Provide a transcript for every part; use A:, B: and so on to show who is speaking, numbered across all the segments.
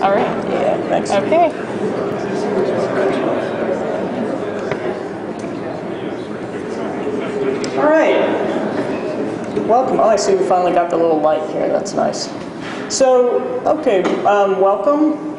A: All right.
B: Yeah, thanks.
A: Okay.
B: All right. Welcome. Oh, I see we finally got the little light here. That's nice. So, okay, welcome.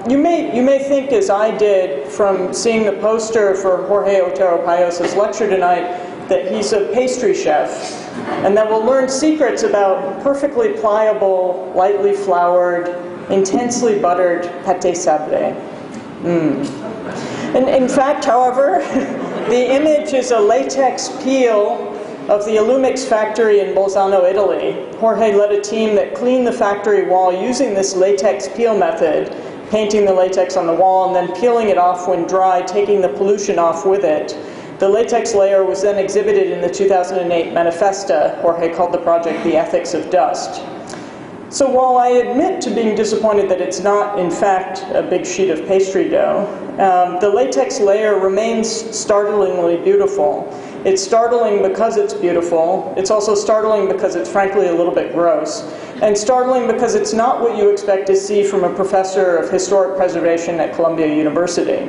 B: You may think, as I did from seeing the poster for Jorge Otero-Pailos' lecture tonight, that he's a pastry chef, and that we'll learn secrets about perfectly pliable, lightly floured, intensely buttered pâté sablé. And in fact, however, the image is a latex peel of the Illumix factory in Bolzano, Italy. Jorge led a team that cleaned the factory wall using this latex peel method, painting the latex on the wall and then peeling it off when dry, taking the pollution off with it. The latex layer was then exhibited in the 2008 Manifesta. Jorge called the project The Ethics of Dust. So while I admit to being disappointed that it's not, in fact, a big sheet of pastry dough, the latex layer remains startlingly beautiful. It's startling because it's beautiful. It's also startling because it's frankly a little bit gross. And startling because it's not what you expect to see from a professor of historic preservation at Columbia University.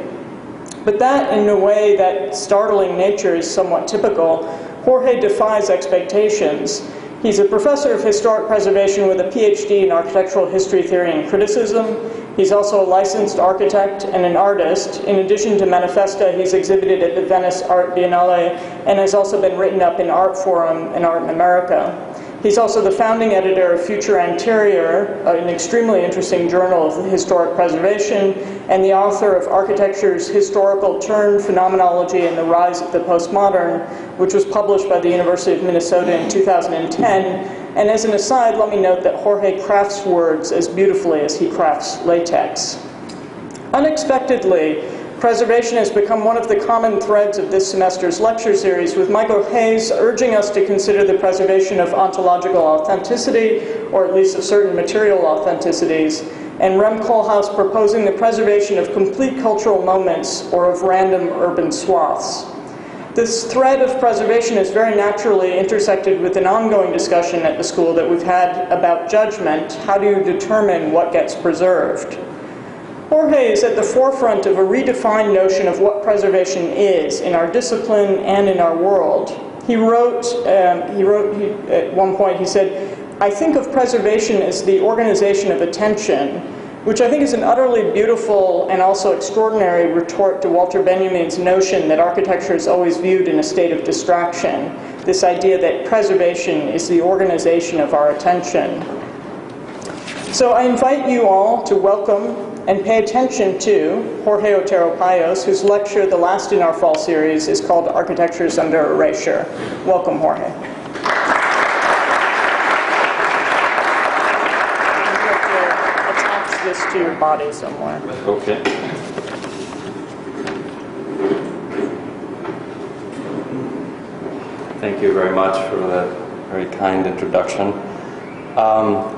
B: But that, in a way, that startling nature is somewhat typical. Jorge defies expectations. He's a professor of historic preservation with a PhD in architectural history, theory, and criticism. He's also a licensed architect and an artist. In addition to Manifesta, he's exhibited at the Venice Art Biennale and has also been written up in Art Forum and Art in America. He's also the founding editor of Future Anterior, an extremely interesting journal of historic preservation, and the author of Architecture's Historical Turn, Phenomenology, and the Rise of the Postmodern, which was published by the University of Minnesota in 2010. And as an aside, let me note that Jorge crafts words as beautifully as he crafts latex. Unexpectedly, preservation has become one of the common threads of this semester's lecture series, with Michael Hayes urging us to consider the preservation of ontological authenticity, or at least of certain material authenticities, and Rem Koolhaas proposing the preservation of complete cultural moments or of random urban swaths. This thread of preservation is very naturally intersected with an ongoing discussion at the school that we've had about judgment. How do you determine what gets preserved? Jorge is at the forefront of a redefined notion of what preservation is in our discipline and in our world. He wrote at one point, he said, "I think of preservation as the organization of attention," which I think is an utterly beautiful and also extraordinary retort to Walter Benjamin's notion that architecture is always viewed in a state of distraction, this idea that preservation is the organization of our attention. So I invite you all to welcome and pay attention to Jorge Otero-Pailos, whose lecture, the last in our fall series, is called Architectures Under Erasure. Welcome, Jorge. This to your body somewhere.
C: Okay. Thank you very much for that very kind introduction.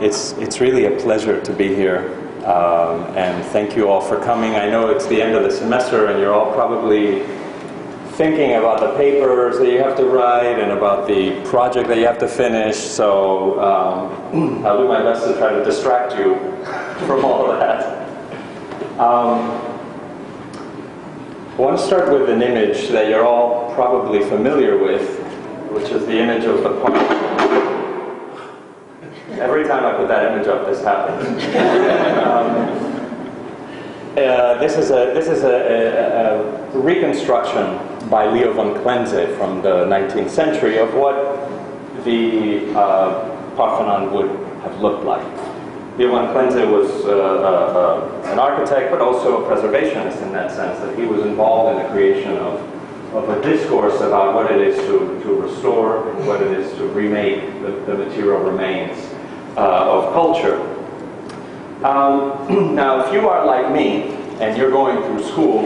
C: It's really a pleasure to be here, and thank you all for coming. I know it's the end of the semester and you're all probably thinking about the papers that you have to write and about the project that you have to finish, so I'll do my best to try to distract you from all of that. I want to start with an image that you're all probably familiar with, which is the image of the park. Every time I put that image up, this happens. This is a reconstruction by Leo von Klenze from the 19th century of what the Parthenon would have looked like. Leo von Klenze was an architect, but also a preservationist in that sense, that he was involved in the creation of a discourse about what it is to restore and what it is to remake the material remains of culture. Now, if you are like me, and you're going through school,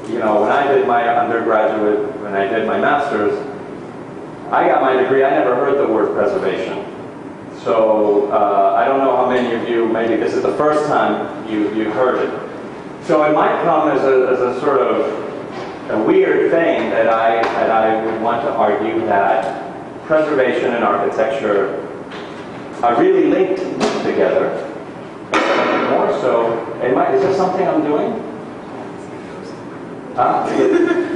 C: you know, when I did my undergraduate, when I did my master's, I got my degree, I never heard the word preservation. So I don't know how many of you, maybe this is the first time you heard it. So it might come as a sort of a weird thing that I would want to argue that preservation and architecture are really linked together. more so. Is this something I'm doing?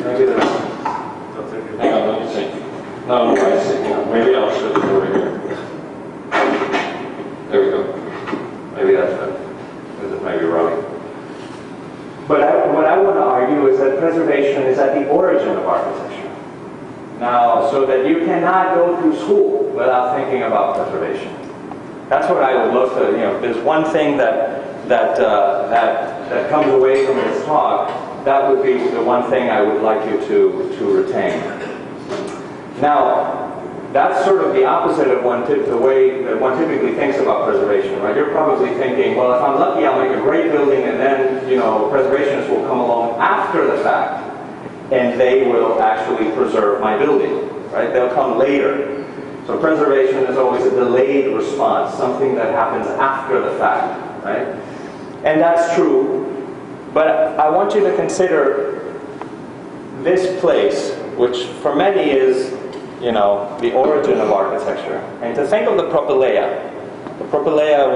C: Maybe there's. Hang on, let me see. No, I see. Maybe I'll shift it over here. There we go. Maybe that's better. This is maybe wrong. But what I want to argue is that preservation is at the origin of architecture. Now, so that you cannot go through school without thinking about preservation. That's what I would look to. There's one thing that comes away from this talk. That would be the one thing I would like you to retain. Now, that's sort of the opposite of the way that one typically thinks about preservation, right? You're probably thinking, well, if I'm lucky, I'll make a great building, and then, preservationists will come along after the fact, and they will actually preserve my building, right? They'll come later. So preservation is always a delayed response, something that happens after the fact, right? And that's true, but I want you to consider this place, which for many is the origin of architecture. And to think of the propylaea,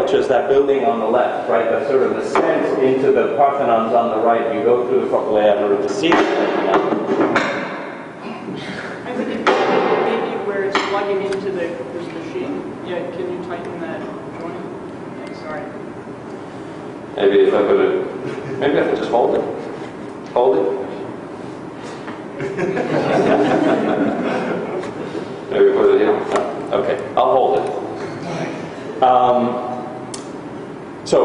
C: which is that building on the left, right? That's sort of the descent into the Parthenon's on the right. You go through the propylaea in order to see the Parthenon.
B: I think it maybe where it's plugging into this machine. Yeah, can you tighten that joint? Okay, sorry.
C: Maybe if I put it, maybe I could just hold it. Hold it. Maybe put it here. Okay, I'll hold it. So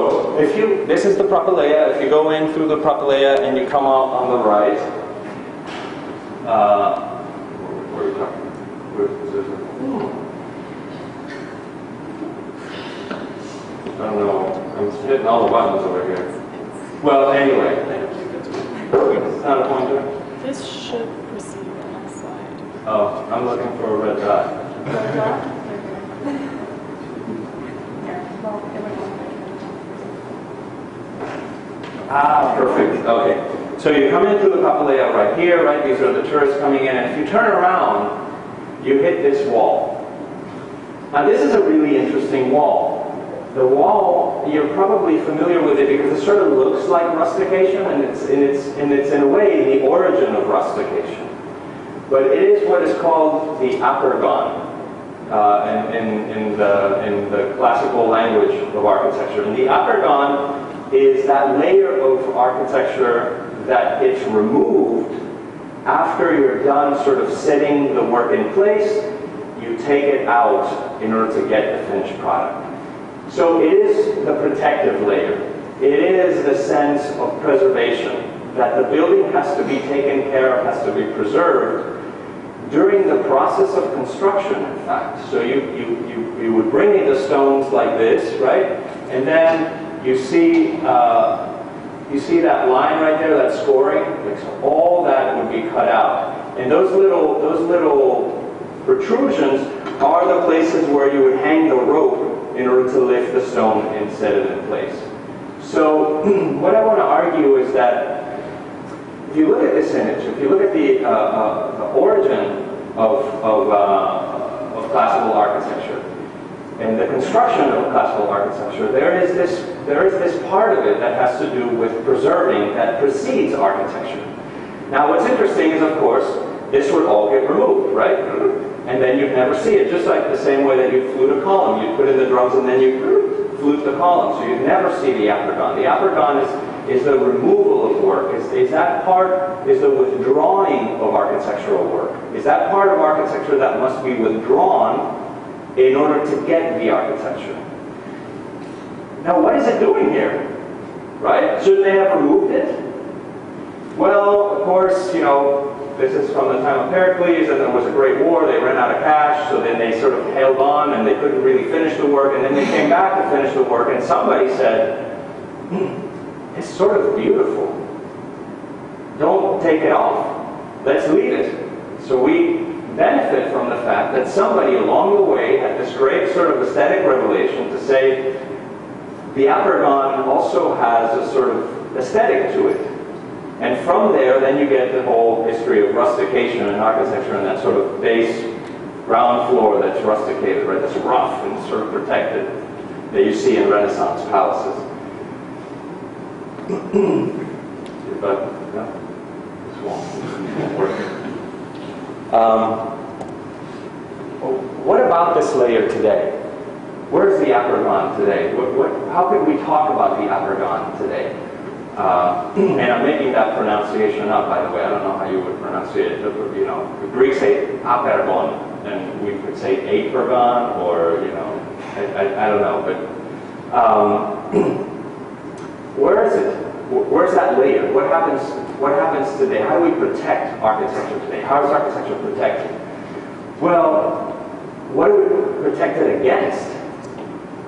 C: this is the propylaea. If you go in through the propylaea and you come out on the right, where are we talking? I don't know. I'm hitting all the buttons over here. Well, anyway, it's not a pointer.
A: This should proceed on the side.
C: Oh, I'm looking for a red dot.
A: Red dot?
C: Perfect. Okay. So you come in through the propylaea right here, right? These are the tourists coming in, and if you turn around, you hit this wall. Now this is a really interesting wall. The wall, you're probably familiar with it because it sort of looks like rustication, and it's in a way the origin of rustication. But it is what is called the apergon in the classical language of architecture. And the apergon is that layer of architecture that gets removed after you're done sort of setting the work in place. You take it out in order to get the finished product. So it is the protective layer. It is the sense of preservation, that the building has to be taken care of, has to be preserved during the process of construction, in fact. So you would bring in the stones like this, right? And then you see that line right there, that scoring? So all that would be cut out. And those little protrusions are the places where you would hang the rope in order to lift the stone and set it in place. So what I want to argue is that if you look at this image, if you look at the origin of classical architecture and the construction of classical architecture, there is this part of it that has to do with preserving that precedes architecture. Now what's interesting is, of course, this would all get removed, right? And then you'd never see it, just like the same way that you'd flute a column. You'd put in the drums and then you flute the column, so you'd never see the apergon. The apergon is the removal of work. Is that part, is the withdrawing of architectural work. Is that part of architecture that must be withdrawn in order to get the architecture. Now what is it doing here? Right? Shouldn't they have removed it? Well, of course, this is from the time of Pericles, and there was a great war, they ran out of cash, so then they sort of held on and they couldn't really finish the work, and then they came back to finish the work, and somebody said, it's sort of beautiful. Don't take it off. Let's leave it. So we benefit from the fact that somebody along the way had this great sort of aesthetic revelation to say, the apergon also has a sort of aesthetic to it. And from there, then you get the whole history of rustication in architecture and that sort of base ground floor that's rusticated, right? That's rough and sort of protected that you see in Renaissance palaces. but no, this won't work. What about this layer today? Where's the upper gone today? How could we talk about the upper gone today? And I'm making that pronunciation up, by the way. I don't know how you would pronounce it. You know, the Greeks say apergon, and we could say apergon, or you know, I don't know. But where is it? Where's that layer? What happens? What happens today? How do we protect architecture today? How is architecture protected? Well, what do we protect it against?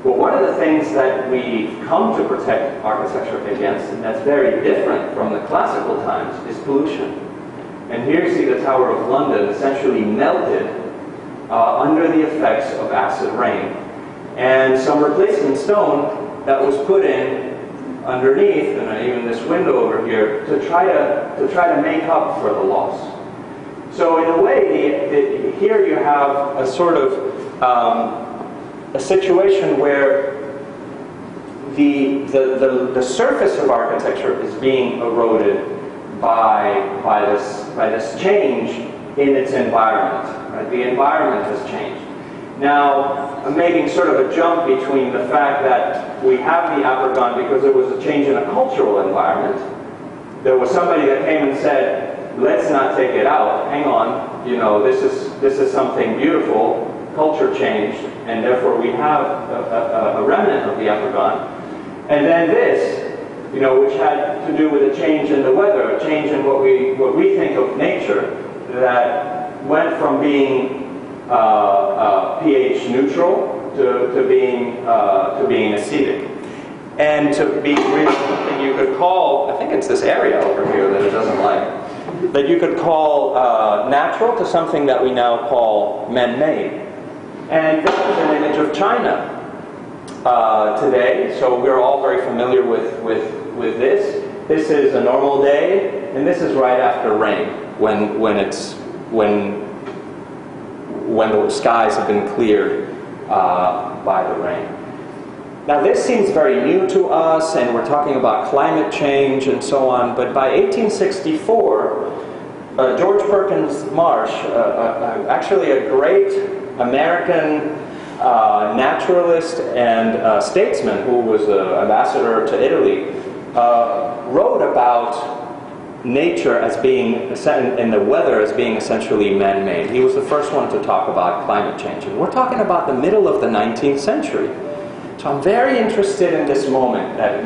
C: Well, one of the things that we've come to protect architecture against, and that's very different from the classical times, is pollution. And here you see the Tower of London essentially melted under the effects of acid rain. And some replacement stone that was put in underneath, and even this window over here, to try to make up for the loss. So in a way, here you have a sort of a situation where the surface of architecture is being eroded by this change in its environment. Right? The environment has changed. Now, I'm making sort of a jump between the fact that we have the apergon because there was a change in a cultural environment. There was somebody that came and said, let's not take it out. Hang on, you know, this is something beautiful. Culture changed, and therefore we have a remnant of the apergon. And then this, you know, which had to do with a change in the weather, a change in what we think of nature, that went from being pH neutral to being acidic, and to be really something you could call, I think it's this area over here that it doesn't like, that you could call natural to something that we now call man-made. And this is an image of China today, so we're all very familiar with this. This is a normal day, and this is right after rain, when the skies have been cleared by the rain. Now this seems very new to us, and we're talking about climate change and so on, but by 1864, George Perkins Marsh, actually a great American naturalist and statesman who was an ambassador to Italy, wrote about nature as being, and the weather as being essentially man-made. He was the first one to talk about climate change. And we're talking about the middle of the 19th century. So I'm very interested in this moment that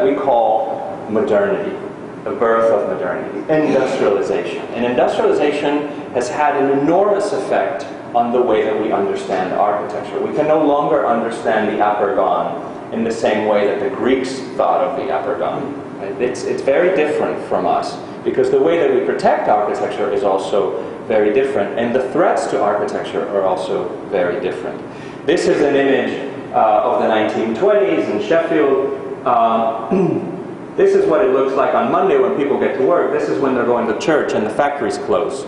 C: we call modernity, the birth of modernity, industrialization. And industrialization has had an enormous effect on the way that we understand architecture. We can no longer understand the apergon in the same way that the Greeks thought of the apergon. It's very different from us, because the way that we protect architecture is also very different, and the threats to architecture are also very different. This is an image of the 1920s in Sheffield. This is what it looks like on Monday when people get to work. This is when they're going to church and the factories close.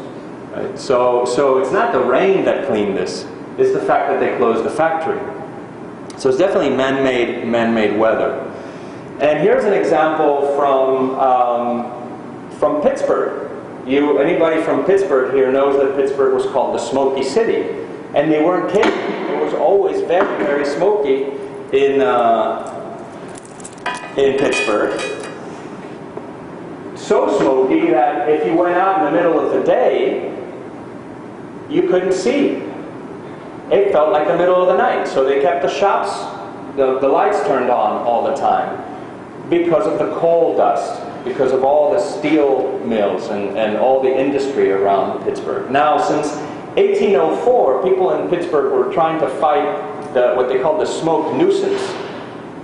C: Right? So it's not the rain that cleaned this, it's the fact that they closed the factory. So it's definitely man-made weather. And here's an example from Pittsburgh. Anybody from Pittsburgh here knows that Pittsburgh was called the Smoky City. And they weren't kidding. It was always very, very smoky in Pittsburgh. So smoky that if you went out in the middle of the day, you couldn't see. It felt like the middle of the night. So they kept the shops, the lights turned on all the time because of the coal dust, because of all the steel mills and all the industry around Pittsburgh. Now, since 1804, people in Pittsburgh were trying to fight what they called the smoke nuisance.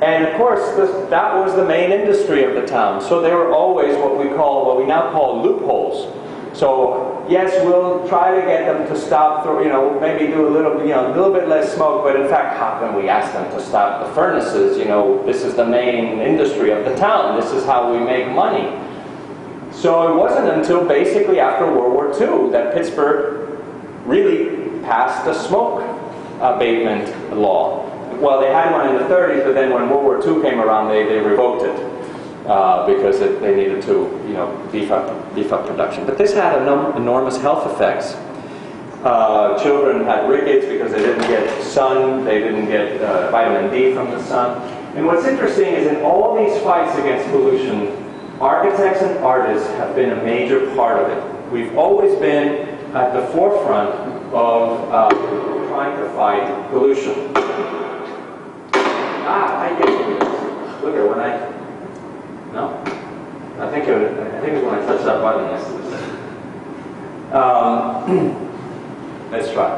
C: And of course, that was the main industry of the town. So there were always what we now call loopholes. So yes, we'll try to get them to stop, maybe do a little bit less smoke, but in fact, how can we ask them to stop the furnaces? This is the main industry of the town. This is how we make money. So it wasn't until basically after World War II that Pittsburgh really passed the smoke abatement law. Well, they had one in the 30s, but then when World War II came around, they revoked it. because they needed to, beef up production. But this had enormous health effects. Children had rickets because they didn't get sun, they didn't get vitamin D from the sun. And what's interesting is in all these fights against pollution, architects and artists have been a major part of it. We've always been at the forefront of trying to fight pollution. I get it. Look at when no? I think it was when I touched that button. Let's try.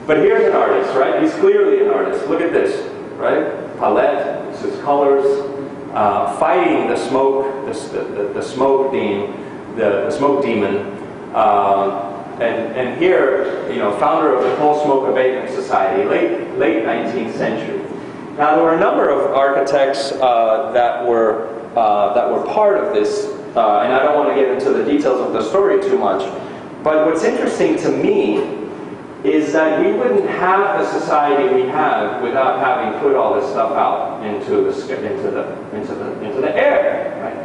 C: But here's an artist, right? He's clearly an artist. Look at this, right? Palette, this is colors, fighting the smoke, the smoke demon. And here, founder of the Coal Smoke Abatement Society, late 19th century. Now there were a number of architects that were part of this, and I don't want to get into the details of the story too much. But what's interesting to me is that we wouldn't have the society we have without having put all this stuff out into the air, right?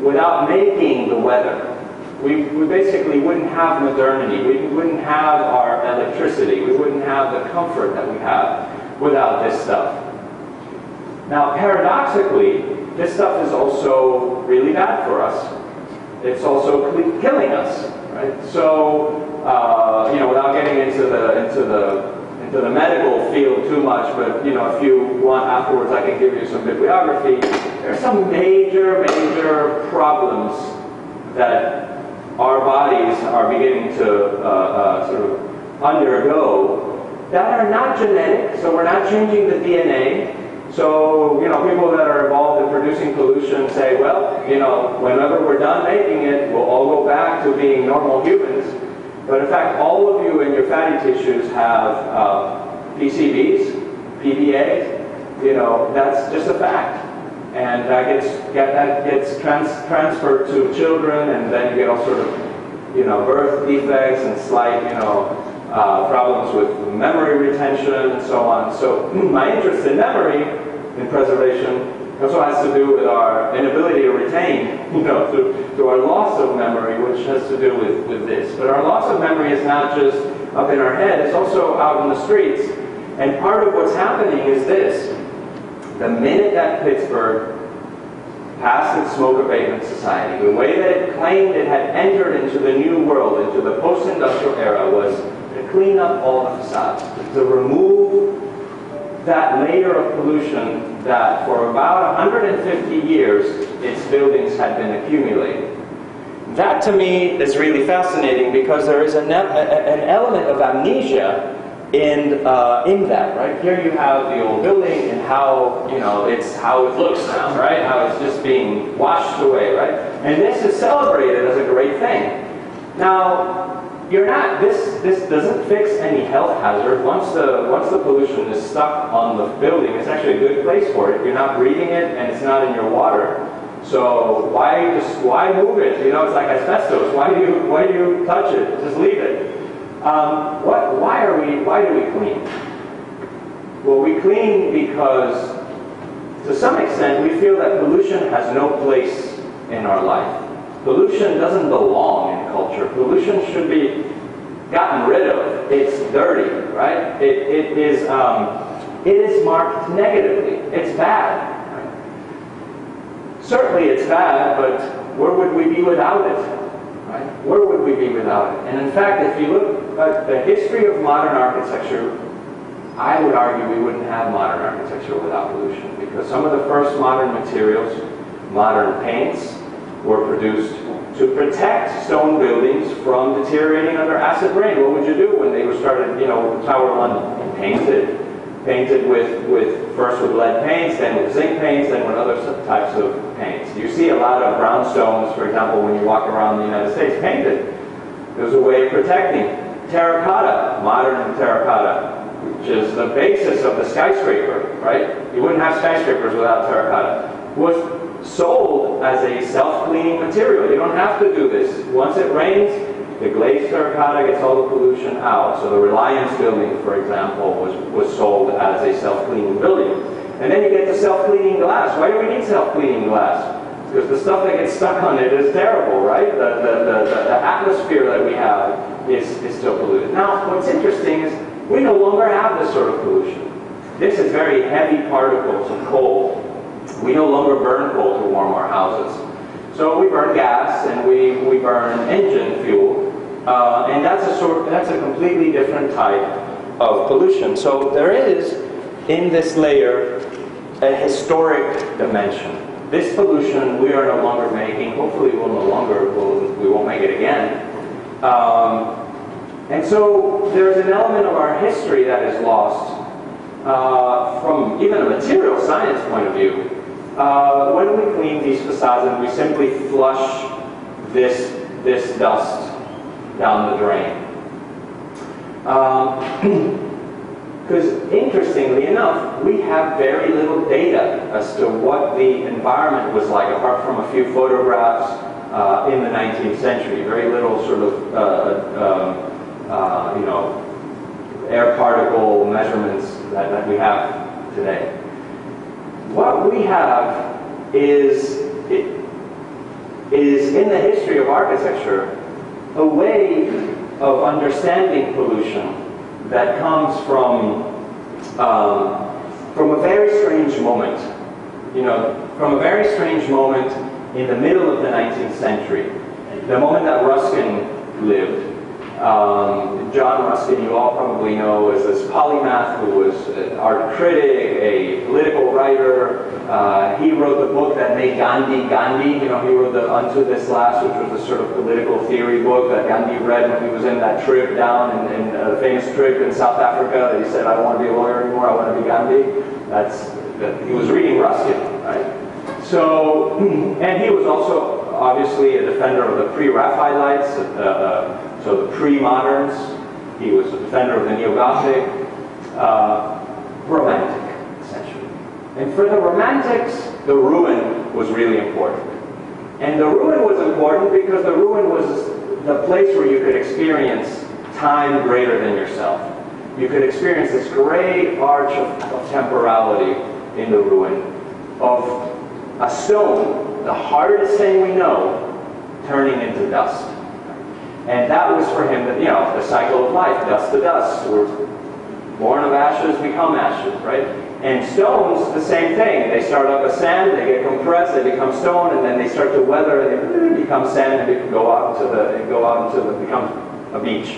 C: Without making the weather. We basically wouldn't have modernity. We wouldn't have our electricity. We wouldn't have the comfort that we have without this stuff. Now, paradoxically, this stuff is also really bad for us. It's also killing us, right? So, without getting into the medical field too much, but if you want afterwards, I can give you some bibliography. There's some major problems that our bodies are beginning to sort of undergo that are not genetic, so we're not changing the DNA. So, people that are involved in producing pollution say, well, whenever we're done making it, we'll all go back to being normal humans. But in fact, all of you in your fatty tissues have PCBs, PDAs, that's just a fact. And that gets transferred to children, and then you get all sort of, birth defects and slight, problems with memory retention and so on. So my interest in memory, in preservation, also has to do with our inability to retain, through our loss of memory, which has to do with this. But our loss of memory is not just up in our head, it's also out in the streets. And part of what's happening is this. The minute that Pittsburgh passed its Smoke Abatement Society, the way that it claimed it had entered into the new world, into the post-industrial era, was to clean up all the facades, to remove that layer of pollution that for about 150 years its buildings had been accumulating. That to me is really fascinating because there is an element of amnesia in that, right? Here you have the old building and how, it's how it looks now, right? How it's just being washed away, right? And this is celebrated as a great thing. Now, this doesn't fix any health hazard. Once the pollution is stuck on the building, it's actually a good place for it. You're not breathing it and it's not in your water. So why move it? It's like asbestos. Why do you touch it? Just leave it. Why do we clean? Well, we clean because, to some extent, we feel that pollution has no place in our life. Pollution doesn't belong in culture. Pollution should be gotten rid of. It's dirty, right? It is marked negatively. It's bad. Right? Certainly it's bad, but where would we be without it? Right? Where would we be without it? And in fact, if you look at the history of modern architecture, I would argue we wouldn't have modern architecture without pollution, because some of the first modern materials, modern paints, were produced to protect stone buildings from deteriorating under acid rain. What would you do when they were started, Tower of London? Painted with first with lead paints, then with zinc paints, then with other types of paints. You see a lot of brownstones, for example, when you walk around the United States, painted. It was a way of protecting. Terracotta, modern terracotta, which is the basis of the skyscraper, right? You wouldn't have skyscrapers without terracotta. Was sold as a self-cleaning material. You don't have to do this. Once it rains, the glazed terracotta gets all the pollution out. So the Reliance building, for example, was sold as a self-cleaning building. And then you get to self-cleaning glass. Why do we need self-cleaning glass? because the stuff that gets stuck on it is terrible, right? The atmosphere that we have is still polluted. Now, what's interesting is we no longer have this sort of pollution. This is very heavy particles of coal. We no longer burn coal to warm our houses. So we burn gas and we burn engine fuel, and that's a completely different type of pollution. So there is in this layer a historic dimension. This pollution we are no longer making. Hopefully we won't make it again. And so there's an element of our history that is lost from even a material science point of view. When we clean these facades and we simply flush this dust down the drain. Because interestingly enough, we have very little data as to what the environment was like, apart from a few photographs in the 19th century. Very little sort of, air particle measurements that we have today. What we have is in the history of architecture a way of understanding pollution that comes from a very strange moment. From a very strange moment in the middle of the 19th century, the moment that Ruskin lived. John Ruskin, you all probably know, is this polymath who was an art critic, a political writer. He wrote the book that made Gandhi Gandhi. He wrote the Unto This Last, which was a sort of political theory book that Gandhi read when he was in that trip down, in a famous trip in South Africa. He said, "I don't want to be a lawyer anymore, I want to be Gandhi." He was reading Ruskin, right? So, and he was also obviously a defender of the pre-Raphaelites, so the pre-moderns. He was a defender of the Neo-Gothic, Romantic, essentially. And for the Romantics, the ruin was really important. And the ruin was important because the ruin was the place where you could experience time greater than yourself. You could experience this great arch of temporality in the ruin of a stone, the hardest thing we know, turning into dust. And that was for him, the cycle of life, dust to dust. We're born of ashes, become ashes, right? And stones, the same thing. They start up as sand, they get compressed, they become stone, and then they start to weather, and they become sand, and they can become a beach.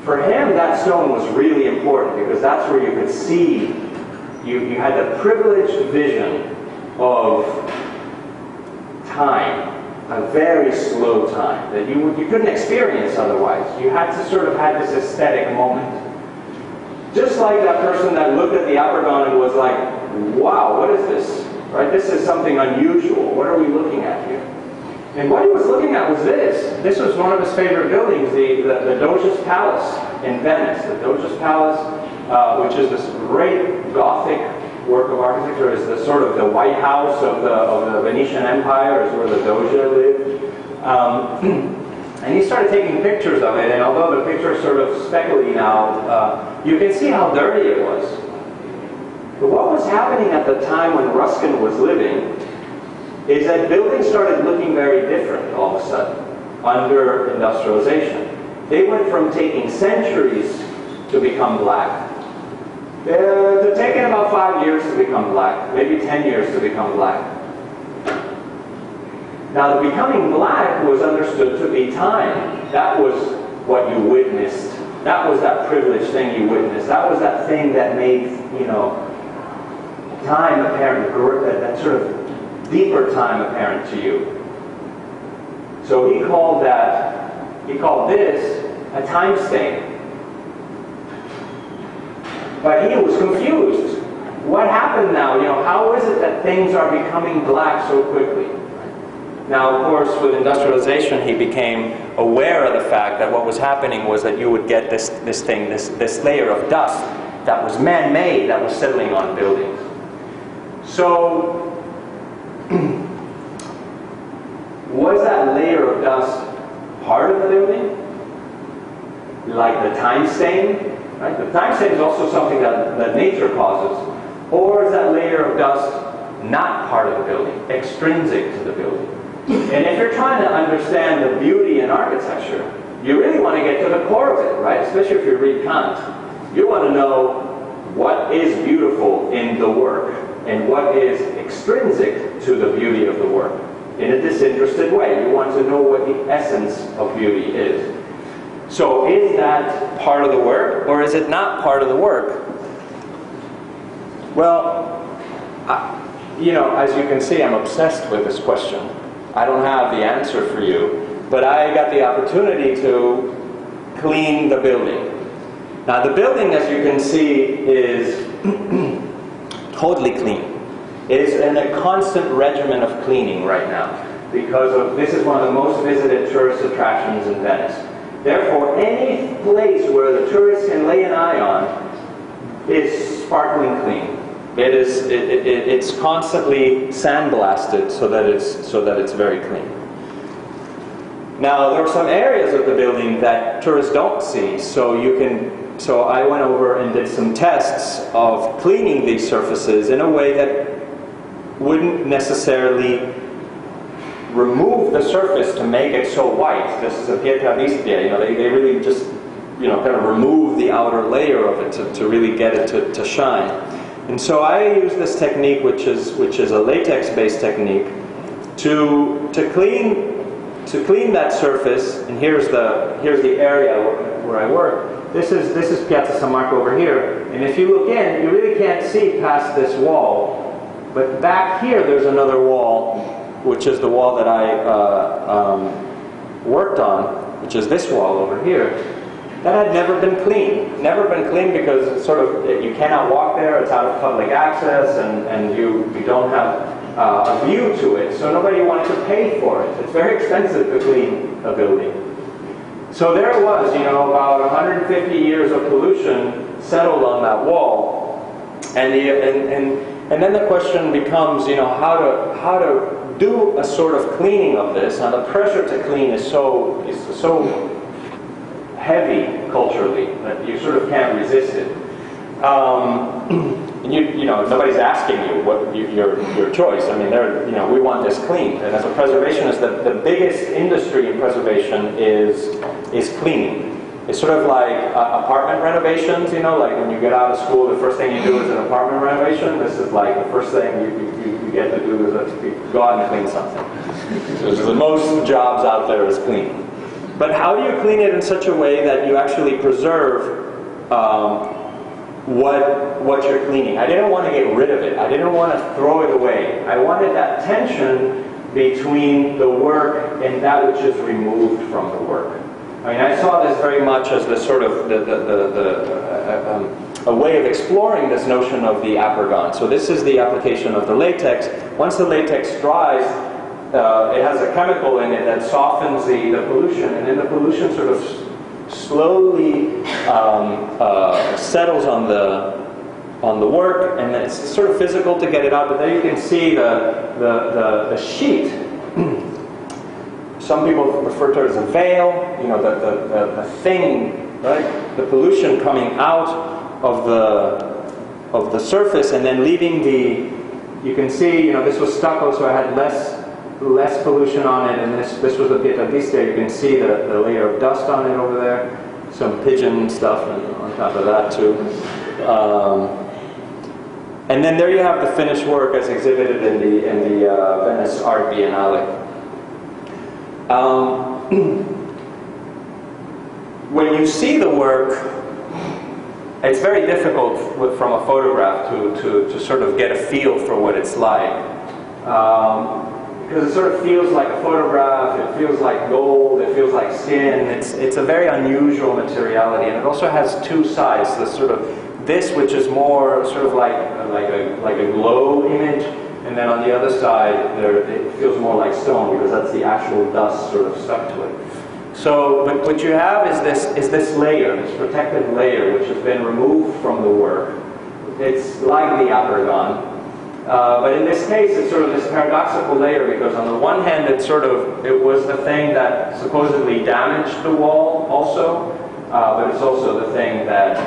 C: For him, that stone was really important because that's where you could see. You had the privileged vision of time, a very slow time that you couldn't experience otherwise. You had to sort of have this aesthetic moment. Just like that person that looked at the Apergon and was like, wow, what is this? Right? This is something unusual. What are we looking at here? And what he was looking at was this. This was one of his favorite buildings, the Doge's Palace in Venice. The Doge's Palace, which is this great Gothic work of architecture, is the sort of the White House of the Venetian Empire, is where the Doge lived. And he started taking pictures of it, and although the picture is sort of speckly now, you can see how dirty it was. But what was happening at the time when Ruskin was living is that buildings started looking very different all of a sudden under industrialization. They went from taking centuries to become black. They're taking about 5 years to become black, maybe 10 years to become black. Now, the becoming black was understood to be time. That was what you witnessed. That was that privileged thing you witnessed. That was that thing that made, time apparent, that sort of deeper time apparent to you. So he called this a time stain. But he was confused. What happened now? How is it that things are becoming black so quickly? Now, of course, with industrialization, he became aware of the fact that what was happening was that you would get this layer of dust that was man-made, that was settling on buildings. So, was that layer of dust part of the building? Like the time stain? Right? The time stain is also something that nature causes. Or is that layer of dust not part of the building, extrinsic to the building. And if you're trying to understand the beauty in architecture, you really want to get to the core of it, right? Especially if you read Kant. You want to know what is beautiful in the work and what is extrinsic to the beauty of the work in a disinterested way. You want to know what the essence of beauty is. So is that part of the work or is it not part of the work? Well, you know, as you can see, I'm obsessed with this question. I don't have the answer for you, but I got the opportunity to clean the building. Now the building, as you can see, is totally clean. It is in a constant regimen of cleaning right now because this is one of the most visited tourist attractions in Venice. Therefore, any place where the tourists can lay an eye on is sparkling clean. It's constantly sandblasted so that it's very clean. Now there are some areas of the building that tourists don't see, so I went over and did some tests of cleaning these surfaces in a way that wouldn't necessarily remove the surface to make it so white. This is a pietra vistia, you know, they really just, you know, kind of remove the outer layer of it to really get it to shine. And so I use this technique, which is a latex-based technique, to clean that surface. And here's the area where I work. This is Piazza San Marco over here. And if you look in, you really can't see past this wall. But back here, there's another wall, which is the wall that I worked on, which is this wall over here. That had never been cleaned. Never been cleaned because it's sort of, you cannot walk there, it's out of public access, and you don't have a view to it, so nobody wanted to pay for it. It's very expensive to clean a building. So there it was, you know, about 150 years of pollution settled on that wall. And then the question becomes, you know, how to do a sort of cleaning of this. Now the pressure to clean is so heavy culturally that you sort of can't resist it. And you know, nobody's asking you what your choice. I mean, you know, we want this cleaned. And as a preservationist, the biggest industry in preservation is cleaning. It's sort of like apartment renovations. You know, like when you get out of school, the first thing you do is an apartment renovation. This is like the first thing you get to do is go out and clean something. So the most jobs out there is clean. But how do you clean it in such a way that you actually preserve what you're cleaning? I didn't want to get rid of it. I didn't want to throw it away. I wanted that tension between the work and that which is removed from the work. I mean, I saw this very much as the sort of a way of exploring this notion of the apergon. So this is the application of the latex. Once the latex dries, it has a chemical in it that softens the pollution, and then the pollution sort of slowly settles on the work, and it's sort of physical to get it out. But then you can see the sheet. Some people refer to it as a veil. You know, the thing, right? The pollution coming out of the surface, and then leaving the. You can see, you know, this was stucco, so I had less pollution on it, and this was a pietra vistia. You can see the layer of dust on it over there, some pigeon stuff on top of that too. And then there you have the finished work as exhibited in the Venice Art Biennale. When you see the work, it's very difficult from a photograph to sort of get a feel for what it's like. Because it sort of feels like a photograph, it feels like gold, it feels like skin. It's a very unusual materiality, and it also has two sides. The sort of this, which is more sort of like a glow image, and then on the other side, it feels more like stone because that's the actual dust sort of stuck to it. So, but what you have is this layer, this protective layer, which has been removed from the work. It's like the apergon. But in this case, it's sort of this paradoxical layer because on the one hand, it was the thing that supposedly damaged the wall also, but it's also the thing that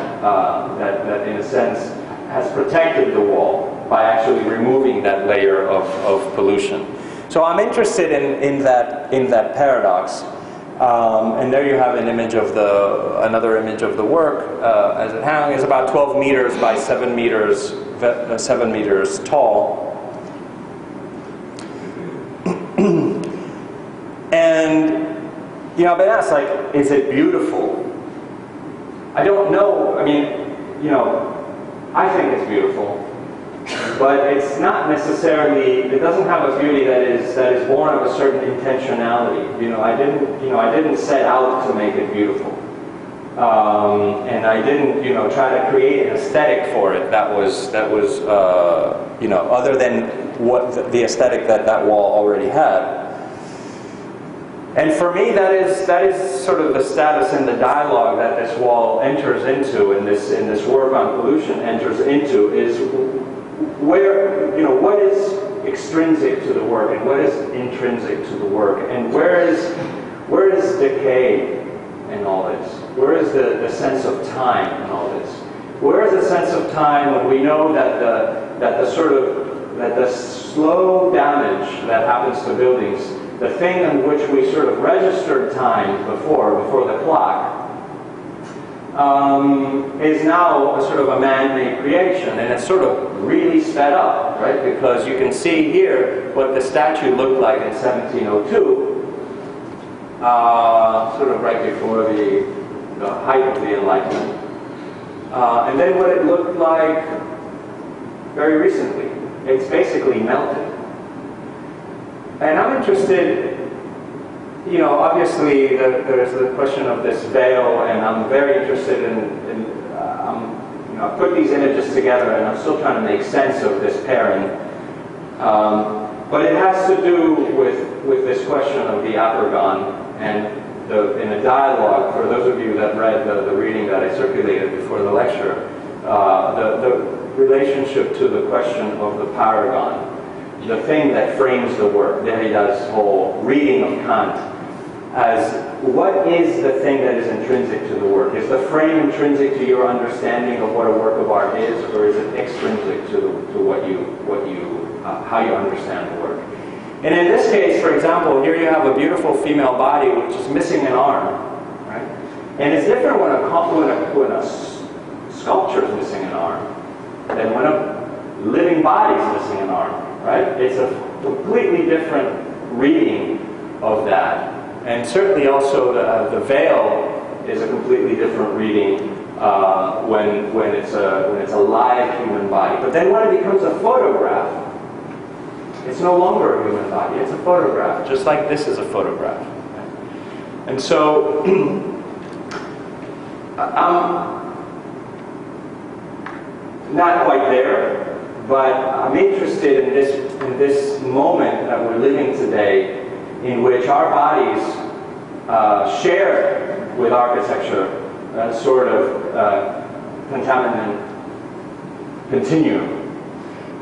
C: in a sense has protected the wall by actually removing removing that layer of pollution. So I'm interested in that paradox. And there you have an image of another image of the work as it hangs. It's about 12 meters by 7 meters tall. And you know, I've been asked, like, is it beautiful? I don't know. I mean, you know, I think it's beautiful, but it's not necessarily. It doesn't have a beauty that is born of a certain intentionality. You know, I didn't set out to make it beautiful, and I didn't, you know, try to create an aesthetic for it that was you know, other than what the aesthetic that wall already had. And for me, that is sort of the status and the dialogue that this wall enters into, in this work on pollution enters into, is where, you know, what is extrinsic to the work and what is intrinsic to the work, and where is decay in all this? Where is the sense of time in all this? Where is the sense of time when we know that the slow damage that happens to buildings, the thing in which we sort of registered time before the clock, is now a sort of a man-made creation, and it's sort of really sped up, right? Because you can see here what the statue looked like in 1702, sort of right before the height of the Enlightenment, and then what it looked like very recently. It's basically melted. And I'm interested, you know, obviously there's the question of this veil, and I'm very interested in you know, I put these images together and I'm still trying to make sense of this pairing. But it has to do with this question of the apergon, and in a dialogue, for those of you that read the reading that I circulated before the lecture, the relationship to the question of the paragon, the thing that frames the work. Derrida's whole reading of Kant as what is the thing that is intrinsic to the work? Is the frame intrinsic to your understanding of what a work of art is, or is it extrinsic to how you understand the work? And in this case, for example, here you have a beautiful female body which is missing an arm, right? And it's different when a sculpture is missing an arm than when a living body is missing an arm. Right? It's a completely different reading of that, and certainly also the veil is a completely different reading when it's a live human body. But then when it becomes a photograph, it's no longer a human body; it's a photograph, just like this is a photograph. And so, I'm not quite there. But I'm interested in this moment that we're living today, in which our bodies share with architecture a sort of contaminant continuum,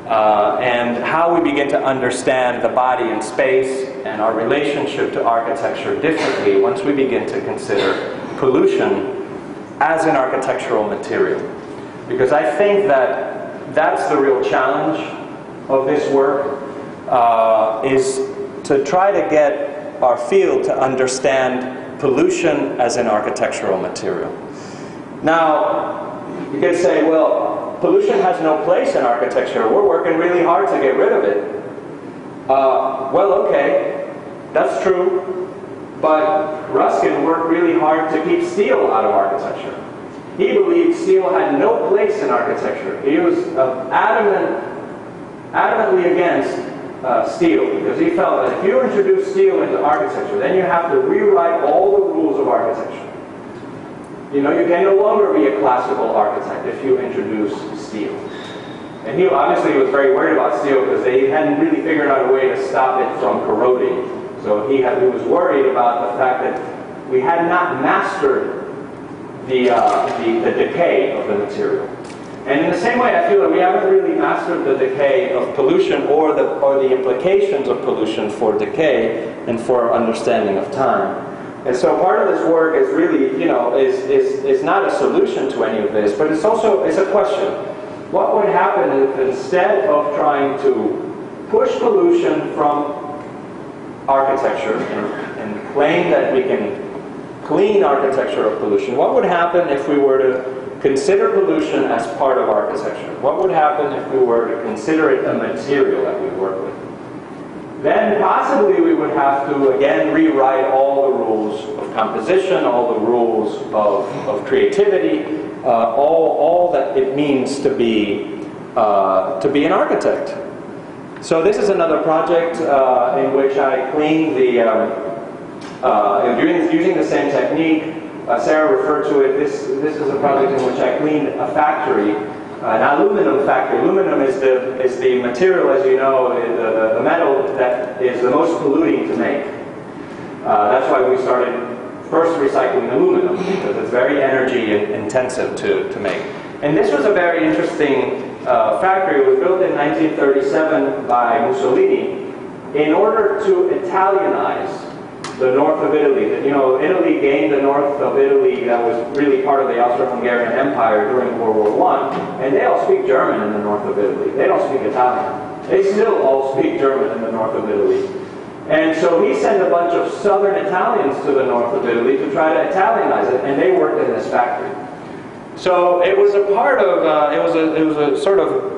C: and how we begin to understand the body in space and our relationship to architecture differently once we begin to consider pollution as an architectural material. Because I think that's the real challenge of this work, is to try to get our field to understand pollution as an architectural material. Now, you can say, well, pollution has no place in architecture. We're working really hard to get rid of it. Well, okay, that's true. But Ruskin worked really hard to keep steel out of architecture. He believed steel had no place in architecture. He was adamantly against steel, because he felt that if you introduce steel into architecture, then you have to rewrite all the rules of architecture. You know, you can no longer be a classical architect if you introduce steel. And he obviously was very worried about steel because they hadn't really figured out a way to stop it from corroding. So he was worried about the fact that we had not mastered the decay of the material. And in the same way, I feel that we haven't really mastered the decay of pollution or the implications of pollution for decay and for our understanding of time. And so part of this work is really, you know, is not a solution to any of this, but it's a question. What would happen if instead of trying to push pollution from architecture and claim that we can clean architecture of pollution, what would happen if we were to consider pollution as part of architecture? What would happen if we were to consider it a material that we work with? Then possibly we would have to again rewrite all the rules of composition, all the rules of creativity, all that it means to be an architect. So this is another project in which I cleaned using the same technique. Sarah referred to it. This is a project in which I cleaned a factory, an aluminum factory. Aluminum is the material, as you know, the metal that is the most polluting to make. That's why we started first recycling aluminum, because it's very energy intensive to make. And this was a very interesting factory. It was built in 1937 by Mussolini in order to Italianize the north of Italy. You know, Italy gained the north of Italy that was really part of the Austro-Hungarian Empire during World War I, and they all speak German in the north of Italy. They don't speak Italian. They still all speak German in the north of Italy. And so he sent a bunch of southern Italians to the north of Italy to try to Italianize it, and they worked in this factory. So it was a part of, it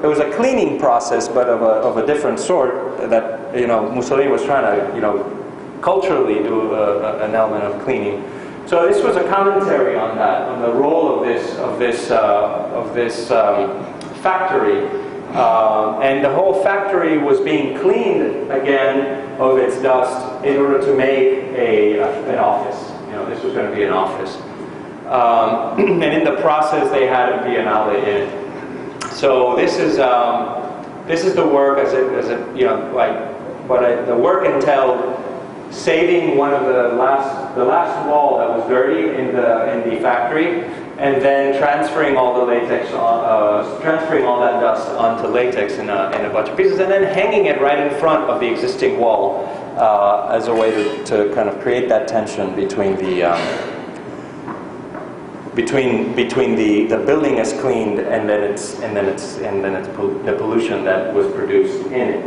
C: was a cleaning process, but of a different sort that, you know, Mussolini was trying to, you know, culturally do an element of cleaning. So this was a commentary on that, on the role of this factory, and the whole factory was being cleaned again of its dust in order to make an office. You know, this was going to be an office, and in the process they had a biennale in it. So this is the work as it you know, like the work entailed saving one of the last wall that was dirty in the factory, and then transferring all the latex, transferring all that dust onto latex in a bunch of pieces, and then hanging it right in front of the existing wall as a way to kind of create that tension between the building is cleaned and then the pollution that was produced in it.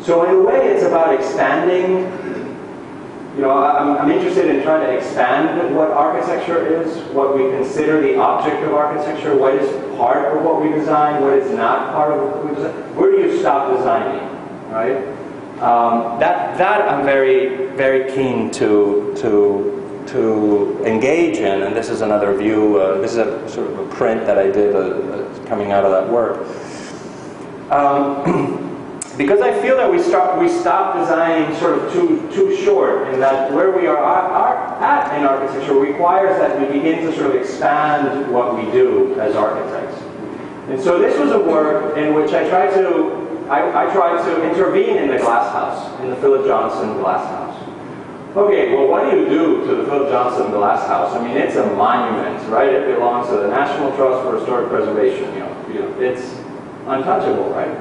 C: So in a way, it's about expanding. You know, I'm interested in trying to expand what architecture is, what we consider the object of architecture, what is part of what we design, what is not part of what we design. Where do you stop designing, right? That I'm very, very keen to engage in, and this is another view. This is a sort of a print that I did coming out of that work. Because I feel that we stop designing sort of too short, and that where we are at in architecture requires that we begin to sort of expand what we do as architects. And so this was a work in which I tried to intervene in the glass house, in the Philip Johnson glass house. Okay, well, what do you do to the Philip Johnson glass house? I mean, it's a monument, right? It belongs to the National Trust for Historic Preservation. You know, it's untouchable, right?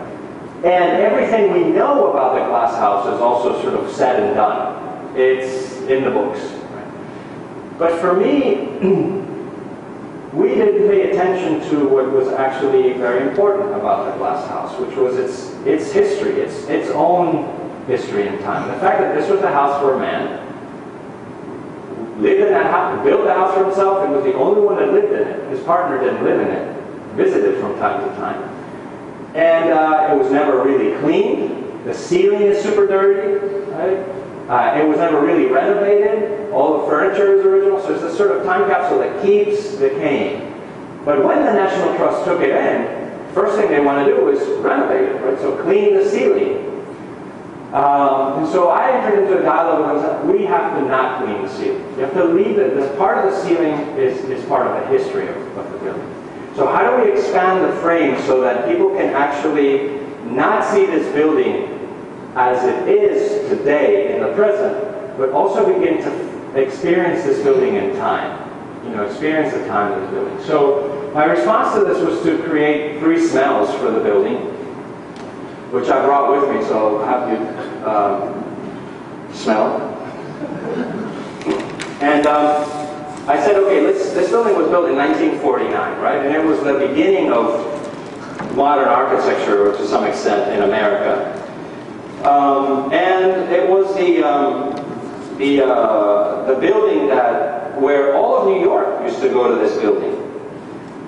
C: And everything we know about the glass house is also sort of said and done. It's in the books. Right? But for me, we didn't pay attention to what was actually very important about the glass house, which was its history, its own history and time. The fact that this was a house for a man, lived in that house, built the house for himself, and was the only one that lived in it. His partner didn't live in it, visited from time to time. And it was never really cleaned. The ceiling is super dirty, right? It was never really renovated. All the furniture is original, so it's this sort of time capsule that keeps decaying. But when the National Trust took it in, first thing they want to do is renovate it, right? So clean the ceiling. And so I entered into a dialogue with them. We have to not clean the ceiling. You have to leave it. This part of the ceiling is part of the history of the building. So how do we expand the frame so that people can actually not see this building as it is today in the present, but also begin to experience this building in time? You know, experience the time of this building. So my response to this was to create 3 smells for the building, which I brought with me, so I'll have you smell. And I said, okay, this building was built in 1949, right? And it was the beginning of modern architecture, to some extent, in America. was the building where all of New York used to go to this building.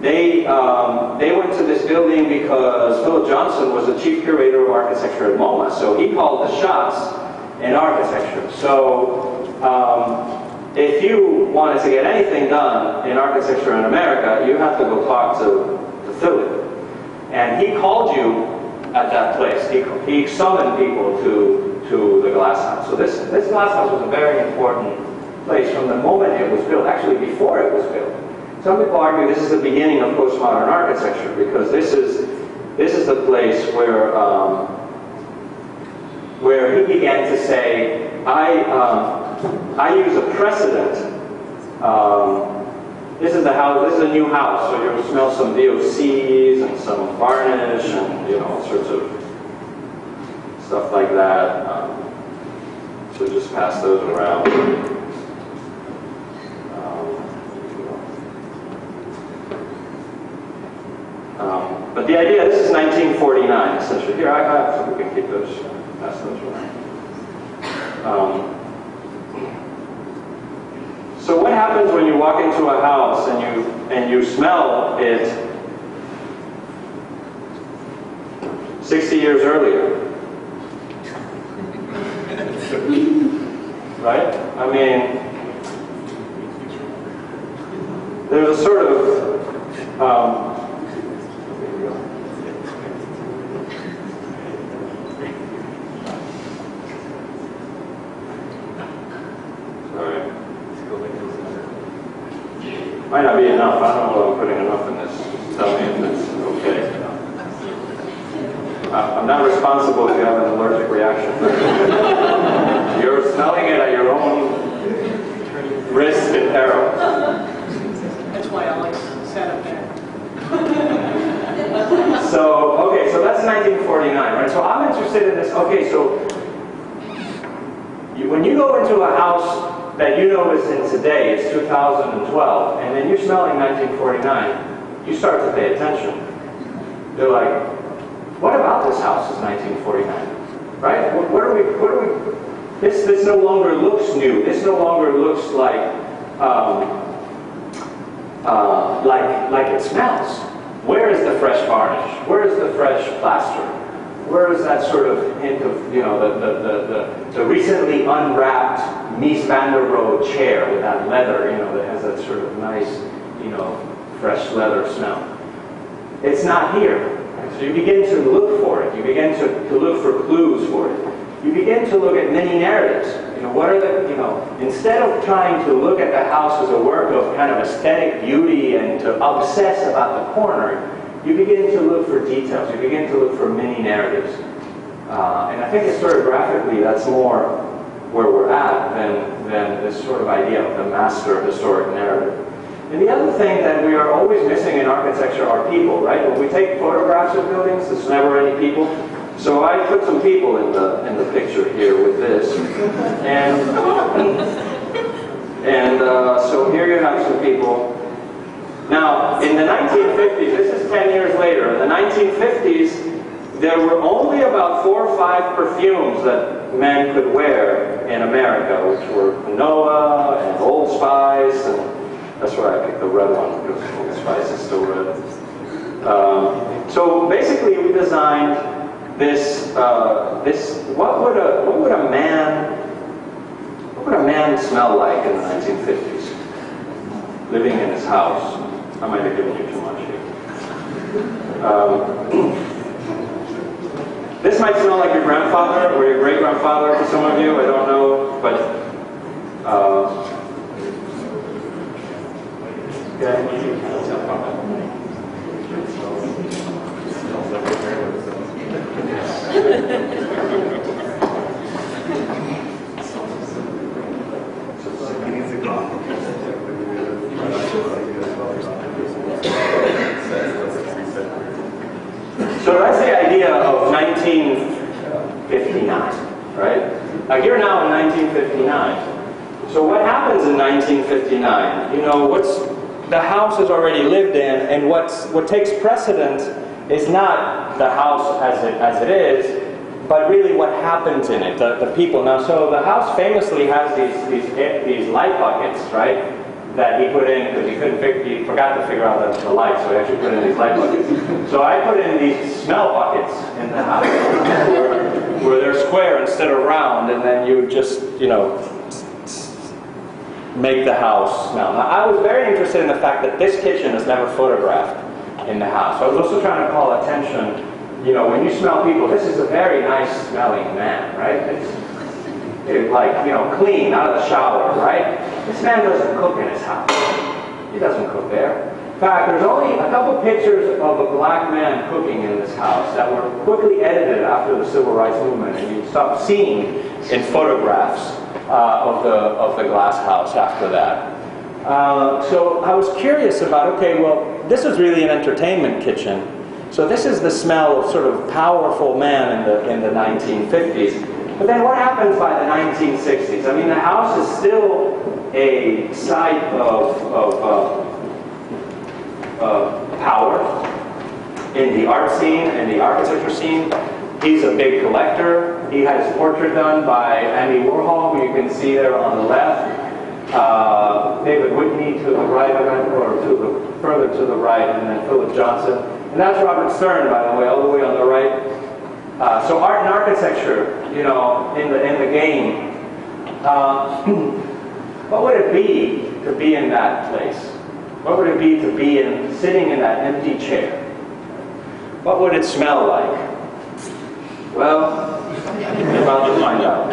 C: They went to this building because Philip Johnson was the chief curator of architecture at MoMA, so he called the shots in architecture. So if you wanted to get anything done in architecture in America, you have to go talk to Philip. And he called you at that place. He summoned people to the glass house. So this glass house was a very important place from the moment it was built, actually before it was built. Some people argue this is the beginning of postmodern architecture because this is the place where he began to say, I use a precedent. This is the house. This is a new house, so you'll smell some VOCs and some varnish and all sorts of stuff like that. So just pass those around. But the idea, this is 1949, essentially. Here, I have, so we can keep those, pass those around. So what happens when you walk into a house and you smell it 60 years earlier? Right? I mean, there's a sort of might not be enough. I don't know if I'm putting enough in this. Tell me if it's okay. I'm not responsible if you have an allergic reaction. You're smelling it at your own risk and peril.
A: That's why I like sat up there.
C: So, okay, so that's 1949, right? So I'm interested in this. Okay, so when you go into a house that you know is in today, it's 2012, and then you're smelling 1949, you start to pay attention. They're like, what about this house is 1949? Right? What are we, this no longer looks new. This no longer looks like it smells. Where is the fresh varnish? Where is the fresh plaster? Where is that sort of hint of, the recently unwrapped Mies van der Rohe chair with that leather, that has that sort of nice, fresh leather smell? It's not here. So you begin to look for it. You begin to look for clues for it. You begin to look at many narratives. What are the, instead of trying to look at the house as a work of kind of aesthetic beauty and to obsess about the corner, you begin to look for details. You begin to look for many narratives. And I think historiographically that's more where we're at than this sort of idea of the master historic narrative. And the other thing that we are always missing in architecture are people, right? When we take photographs of buildings, there's never any people. So I put some people in the picture here with this. And so here you have some people. Now, in the 1950s, this is 10 years later, in the 1950s, there were only about 4 or 5 perfumes that men could wear in America, which were Noah and Old Spice, and that's why I picked the red one, because Old Spice is still red. So basically, we designed this. What would a man smell like in the 1950s, living in his house? I might have given you too much here. This might smell like your grandfather or your great-grandfather for some of you, I don't know, but So that's the idea of 1959, right? You're now in 1959. So what happens in 1959? The house is already lived in, and what takes precedent is not the house as it is, but really what happens in it, the people. Now, so the house famously has these light buckets, right, that he put in because he forgot to figure out the light, so he actually put in these light buckets. So I put in these smell buckets in the house where they're square instead of round, and then you just, you know, make the house smell. Now, I was very interested in the fact that this kitchen is never photographed in the house. I was also trying to call attention, you know, when you smell people, this is a very nice smelling man, right? It's like, you know, clean, out of the shower, right? This man doesn't cook in his house. He doesn't cook there. In fact, there's only a couple pictures of a black man cooking in this house that were quickly edited after the Civil Rights Movement, and you stopped seeing in photographs of the glass house after that. So I was curious about, okay, well, this is really an entertainment kitchen. So this is the smell of sort of powerful man in the 1950s. But then what happens by the 1960s? I mean, the house is still a site of power in the art scene and the architecture scene. He's a big collector. He had his portrait done by Andy Warhol, who you can see there on the left. David Whitney to the right, or further to the right, and then Philip Johnson. And that's Robert Stern, by the way, all the way on the right. So art and architecture, you know, in the game. What would it be to be in that place? What would it be to be sitting in that empty chair? What would it smell like? Well, we're about to find out.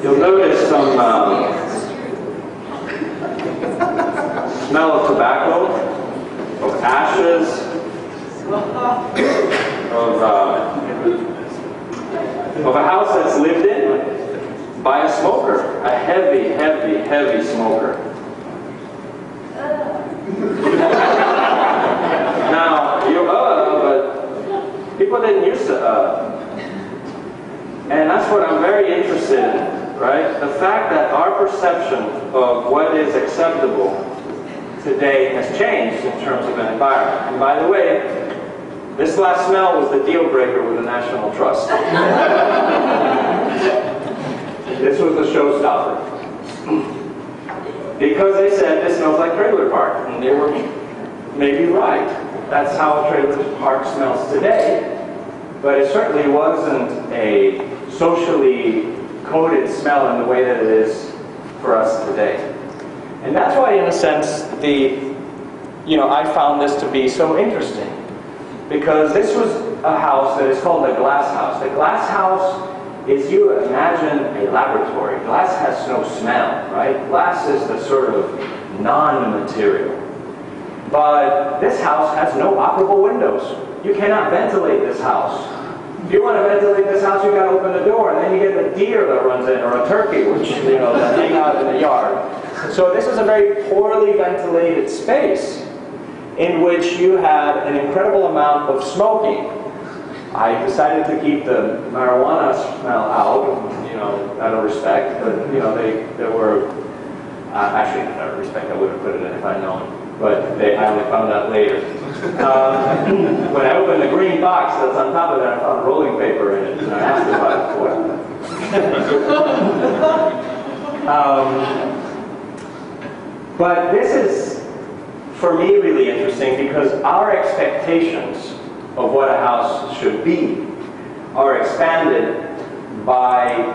C: You'll notice some smell of tobacco, of ashes, of a house that's lived in by a smoker, a heavy, heavy, heavy smoker. Now, but people didn't used to and that's what I'm very interested in. Right? The fact that our perception of what is acceptable today has changed in terms of an environment. And by the way, this last smell was the deal breaker with the National Trust. This was the showstopper. Because they said this smells like trailer park. And they were maybe right. That's how a trailer park smells today. But it certainly wasn't a socially coded smell in the way that it is for us today. And that's why, in a sense, I found this to be so interesting. Because this was a house that is called the glass house. The glass house is, you imagine, a laboratory. Glass has no smell, right? Glass is the sort of non-material. But this house has no operable windows. You cannot ventilate this house. If you want to ventilate this house, you've got to open the door, and then you get a deer that runs in, or a turkey, which, that hang out in the yard. So this is a very poorly ventilated space in which you had an incredible amount of smoking. I decided to keep the marijuana smell out, out of respect, but, there were, actually, out of respect, I would have put it in if I'd known. But I only found out later. When I opened the green box that's on top of that, I found rolling paper in it, and I asked about it. But this is, for me, really interesting because our expectations of what a house should be are expanded by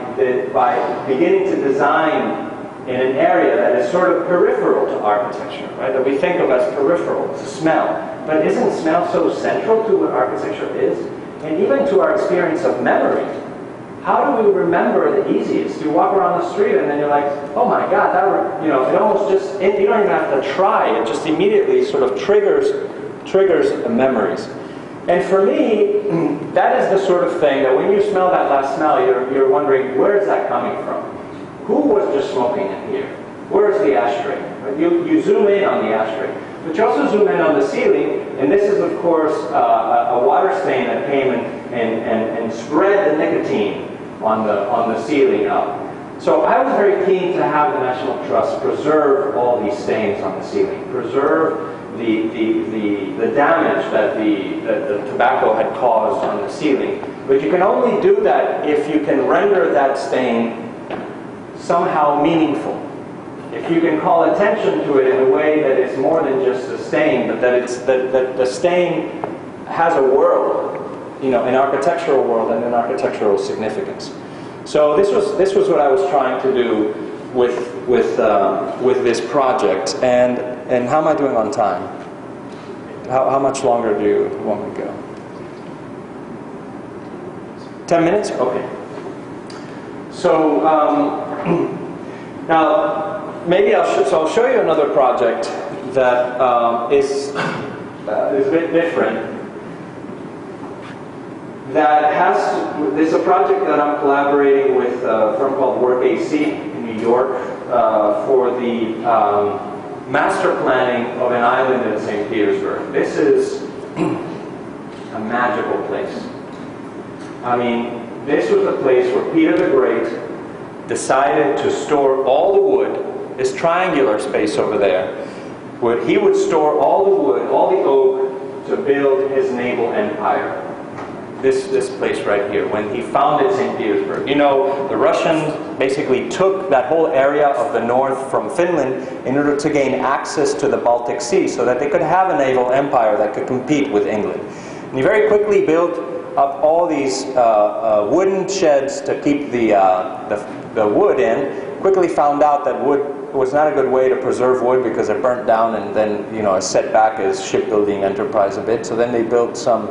C: beginning to design in an area that is sort of peripheral to architecture, right? That we think of as peripheral, to smell. But isn't smell so central to what architecture is? And even to our experience of memory. how do we remember the easiest? You walk around the street and then you're like, oh my God, that, it almost just, you don't even have to try. It just immediately sort of triggers memories. And for me, that is the sort of thing that when you smell that last smell, you're wondering, where is that coming from? Who was just smoking in here? Where is the ashtray? You zoom in on the ashtray. But you also zoom in on the ceiling, and this is, of course, a water stain that came and spread the nicotine on the ceiling up. So I was very keen to have the National Trust preserve all these stains on the ceiling, preserve the damage that the tobacco had caused on the ceiling. But you can only do that if you can render that stain somehow meaningful. If you can call attention to it in a way that it's more than just a stain, but that the stain has a world, an architectural world and an architectural significance. So this was what I was trying to do with this project. And how am I doing on time? How much longer do you want me to go? 10 minutes? Okay. So now maybe I'll show you another project that is a bit different. There's a project that I'm collaborating with a firm called Work AC in New York for the master planning of an island in St. Petersburg. This is a magical place. I mean, this was the place where Peter the Great decided to store all the wood, this triangular space over there, where he would store all the wood, all the oak, to build his naval empire. This place right here, when he founded St. Petersburg. The Russians basically took that whole area of the north from Finland in order to gain access to the Baltic Sea so that they could have a naval empire that could compete with England. And he very quickly built up all these wooden sheds to keep the wood in. Quickly found out that wood was not a good way to preserve wood because it burnt down and then, set back his shipbuilding enterprise a bit. So then they built some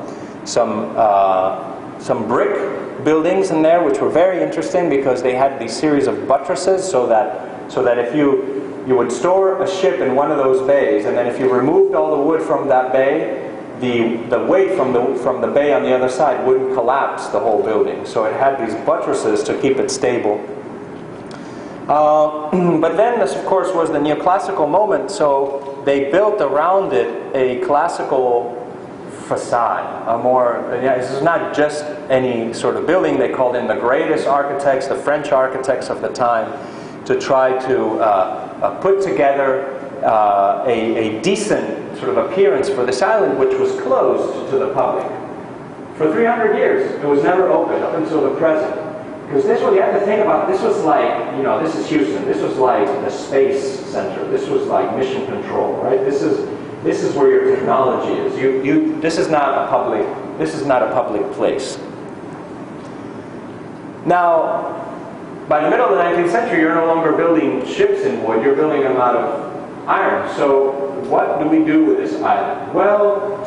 C: brick buildings in there, which were very interesting because they had these series of buttresses so that if you would store a ship in one of those bays, and then if you removed all the wood from that bay, the weight from the bay on the other side wouldn't collapse the whole building. So it had these buttresses to keep it stable. But then this, of course, was the neoclassical moment, so they built around it a classical facade. This is not just any sort of building. They called in the greatest architects, the French architects of the time, to try to put together a decent sort of appearance for this island, which was closed to the public. For 300 years, it was never open up until the present. Because this, what you have to think about, this was like, this is Houston. This was like the space center. This was like mission control, right? This is where your technology is. This is not a public place. Now, by the middle of the 19th century, you're no longer building ships in wood. You're building them out of iron. So what do we do with this island? Well,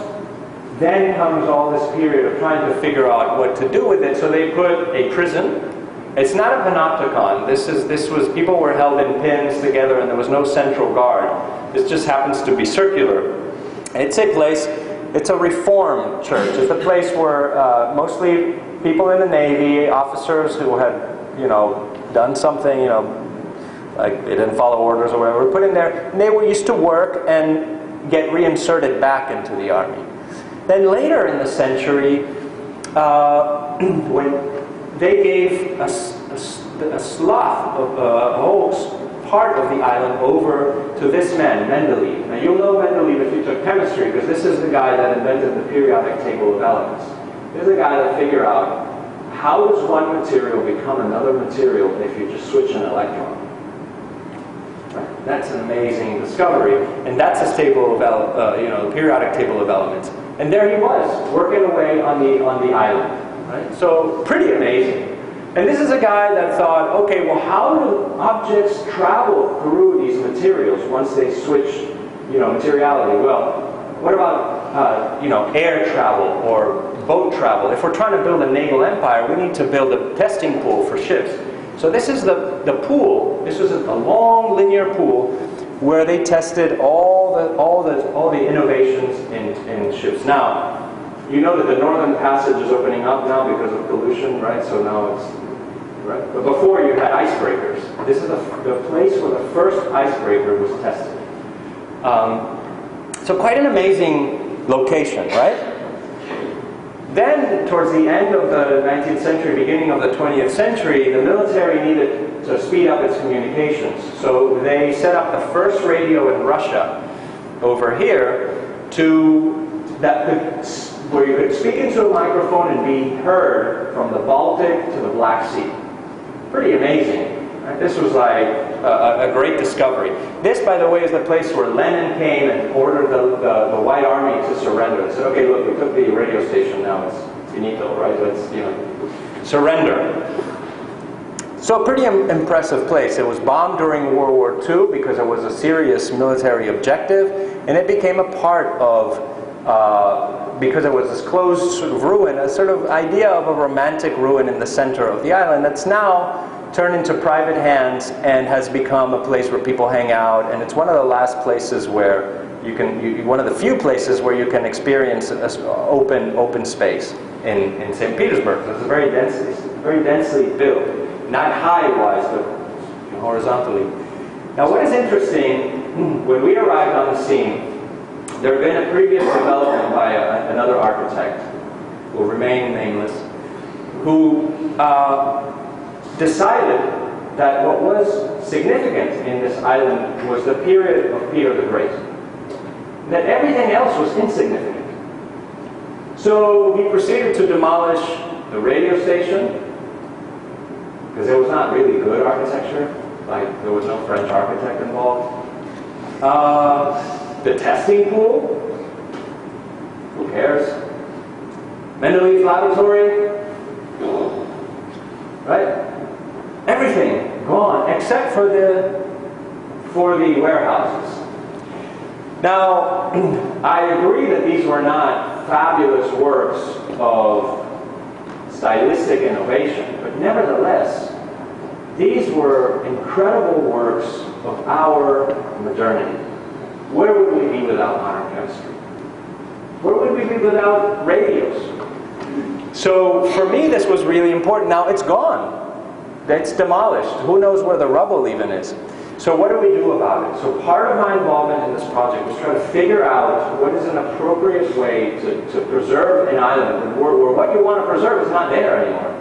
C: then comes all this period of trying to figure out what to do with it. So they put a prison. It's not a panopticon. This was people were held in pins together, and there was no central guard. This just happens to be circular. It's a place. It's a reformed church. It's a place where mostly people in the Navy, officers who had, done something, like they didn't follow orders or whatever, were put in there. And they were used to work and get reinserted back into the army. Then later in the century, when they gave a swath of a whole part of the island over to this man, Mendeleev. Now you'll know Mendeleev if you took chemistry, because this is the guy that invented the periodic table of elements. This is the guy that figured out how does one material become another material if you just switch an electron. Right? That's an amazing discovery, and that's a table of the periodic table of elements. And there he was, working away on the island. Right? So pretty amazing. And this is a guy that thought, okay, well, how do objects travel through these materials once they switch, materiality? Well, what about, air travel or boat travel. If we're trying to build a naval empire, we need to build a testing pool for ships. So this is the pool. This was a long linear pool where they tested all the innovations in ships. Now, you know that the Northern Passage is opening up now because of pollution, right? So now it's right. But before you had icebreakers. This is the place where the first icebreaker was tested. So quite an amazing location, right? Then, towards the end of the 19th century, beginning of the 20th century, the military needed to speed up its communications. So they set up the first radio in Russia over here where you could speak into a microphone and be heard from the Baltic to the Black Sea. Pretty amazing. Right? This was like a great discovery. This, by the way, is the place where Lenin came and ordered the White Army to surrender. They said, okay, look, we took the radio station, now it's finito, right? Let's, surrender. So a pretty impressive place. It was bombed during World War II because it was a serious military objective, and it became a part of, because it was this closed sort of ruin, a sort of idea of a romantic ruin in the center of the island that's now turned into private hands and has become a place where people hang out, and it's one of the last places where one of the few places where you can experience open space in St. Petersburg. It's very densely built, not height-wise, but horizontally. Now, what is interesting, when we arrived on the scene, there had been a previous development by another architect, who will remain nameless, who decided that what was significant in this island was the period of Peter the Great. That everything else was insignificant. So he proceeded to demolish the radio station, because there was not really good architecture, like there was no French architect involved. The testing pool, who cares? Mendeleev's laboratory, right? Everything gone except for the warehouses. Now, I agree that these were not fabulous works of stylistic innovation, but nevertheless, these were incredible works of our modernity. Where would we be without modern chemistry? Where would we be without radios? So for me, this was really important. Now, it's gone. It's demolished. Who knows where the rubble even is? So what do we do about it? So part of my involvement in this project was trying to figure out what is an appropriate way to preserve an island where what you want to preserve is not there anymore.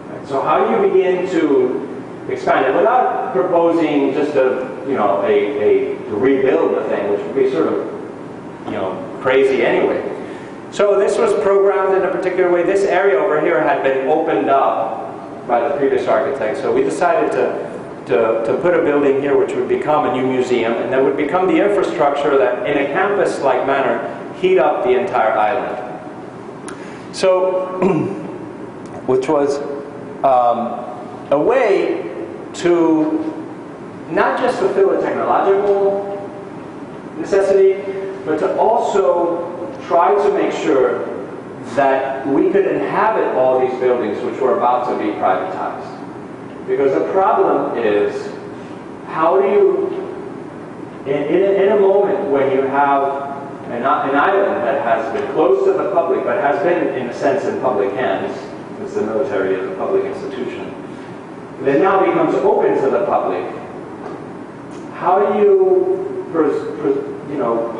C: Right? So how do you begin to expand it without proposing just to rebuild the thing, which would be sort of crazy anyway. So this was programmed in a particular way. This area over here had been opened up by the previous architect, so we decided to put a building here which would become a new museum, and that would become the infrastructure that, in a campus-like manner, heat up the entire island. So, which was a way to not just fulfill a technological necessity, but to also try to make sure that we could inhabit all these buildings which were about to be privatized. Because the problem is, how do you, in a moment when you have an island that has been closed to the public, but has been, in a sense, in public hands, since the military is a public institution, that now becomes open to the public, how do you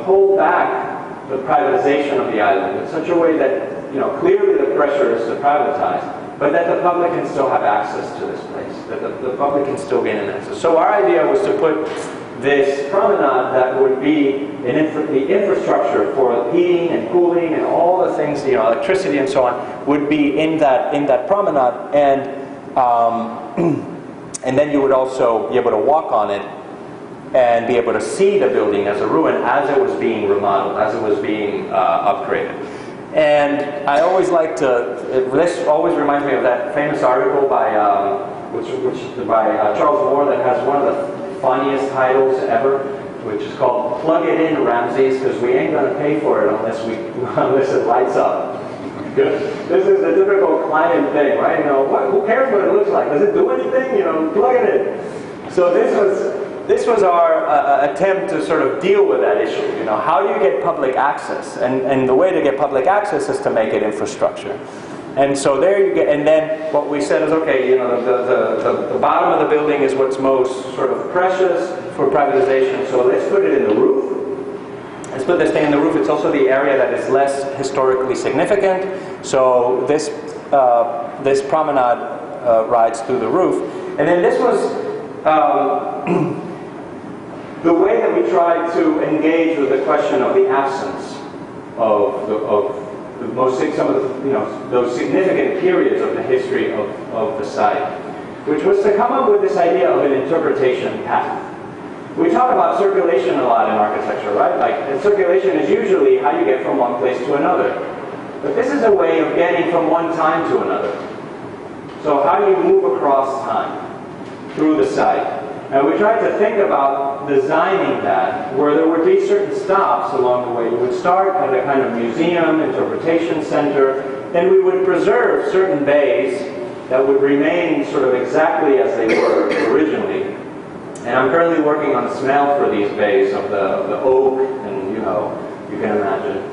C: hold back the privatization of the island in such a way that, clearly the pressure is to privatize, but that the public can still have access to this place, that the public can still gain an access. So our idea was to put this promenade that would be the infrastructure for heating and cooling and all the things, electricity and so on, would be in that promenade, and then you would also be able to walk on it and be able to see the building as a ruin as it was being remodeled, as it was being upgraded. And I always like this always reminds me of that famous article by Charles Moore that has one of the funniest titles ever, which is called "Plug It In, Ramses," because we ain't going to pay for it unless it lights up. This is a typical client thing, right? You know, who cares what it looks like? Does it do anything? You know, plug it in. So this was our attempt to sort of deal with that issue. You know, how do you get public access? And the way to get public access is to make it infrastructure. And so there you get, and then what we said is, okay, you know, the bottom of the building is what's most sort of precious for privatization, so let's put it in the roof. Let's put this thing in the roof. It's also the area that is less historically significant, so this promenade rides through the roof. And then this was the way that we tried to engage with the question of the absence of some of the, you know, those significant periods of the history of the site, which was to come up with this idea of an interpretation path. We talk about circulation a lot in architecture, right? Like, circulation is usually how you get from one place to another. But this is a way of getting from one time to another. So how do you move across time through the site? And we tried to think about designing that, where there would be certain stops along the way. You would start at a kind of museum, interpretation center, then we would preserve certain bays that would remain sort of exactly as they were originally. And I'm currently working on a smell for these bays of the oak, and you know, you can imagine.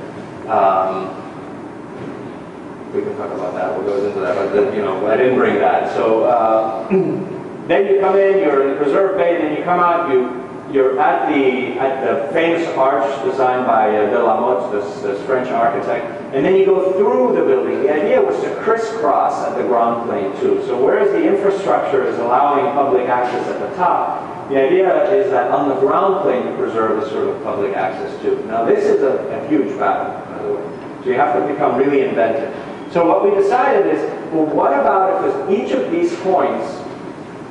C: We can talk about that, what goes into that, but you know, I didn't bring that. So then you come in, you're in the preserve bay, and then you come out, you're at the famous arch designed by Delamotte, this French architect, and then you go through the building. The idea was to crisscross at the ground plane too. So whereas the infrastructure is allowing public access at the top, the idea is that on the ground plane you preserve a sort of public access too. Now this is a huge battle, by the way. So you have to become really inventive. So what we decided is, well, what about if each of these points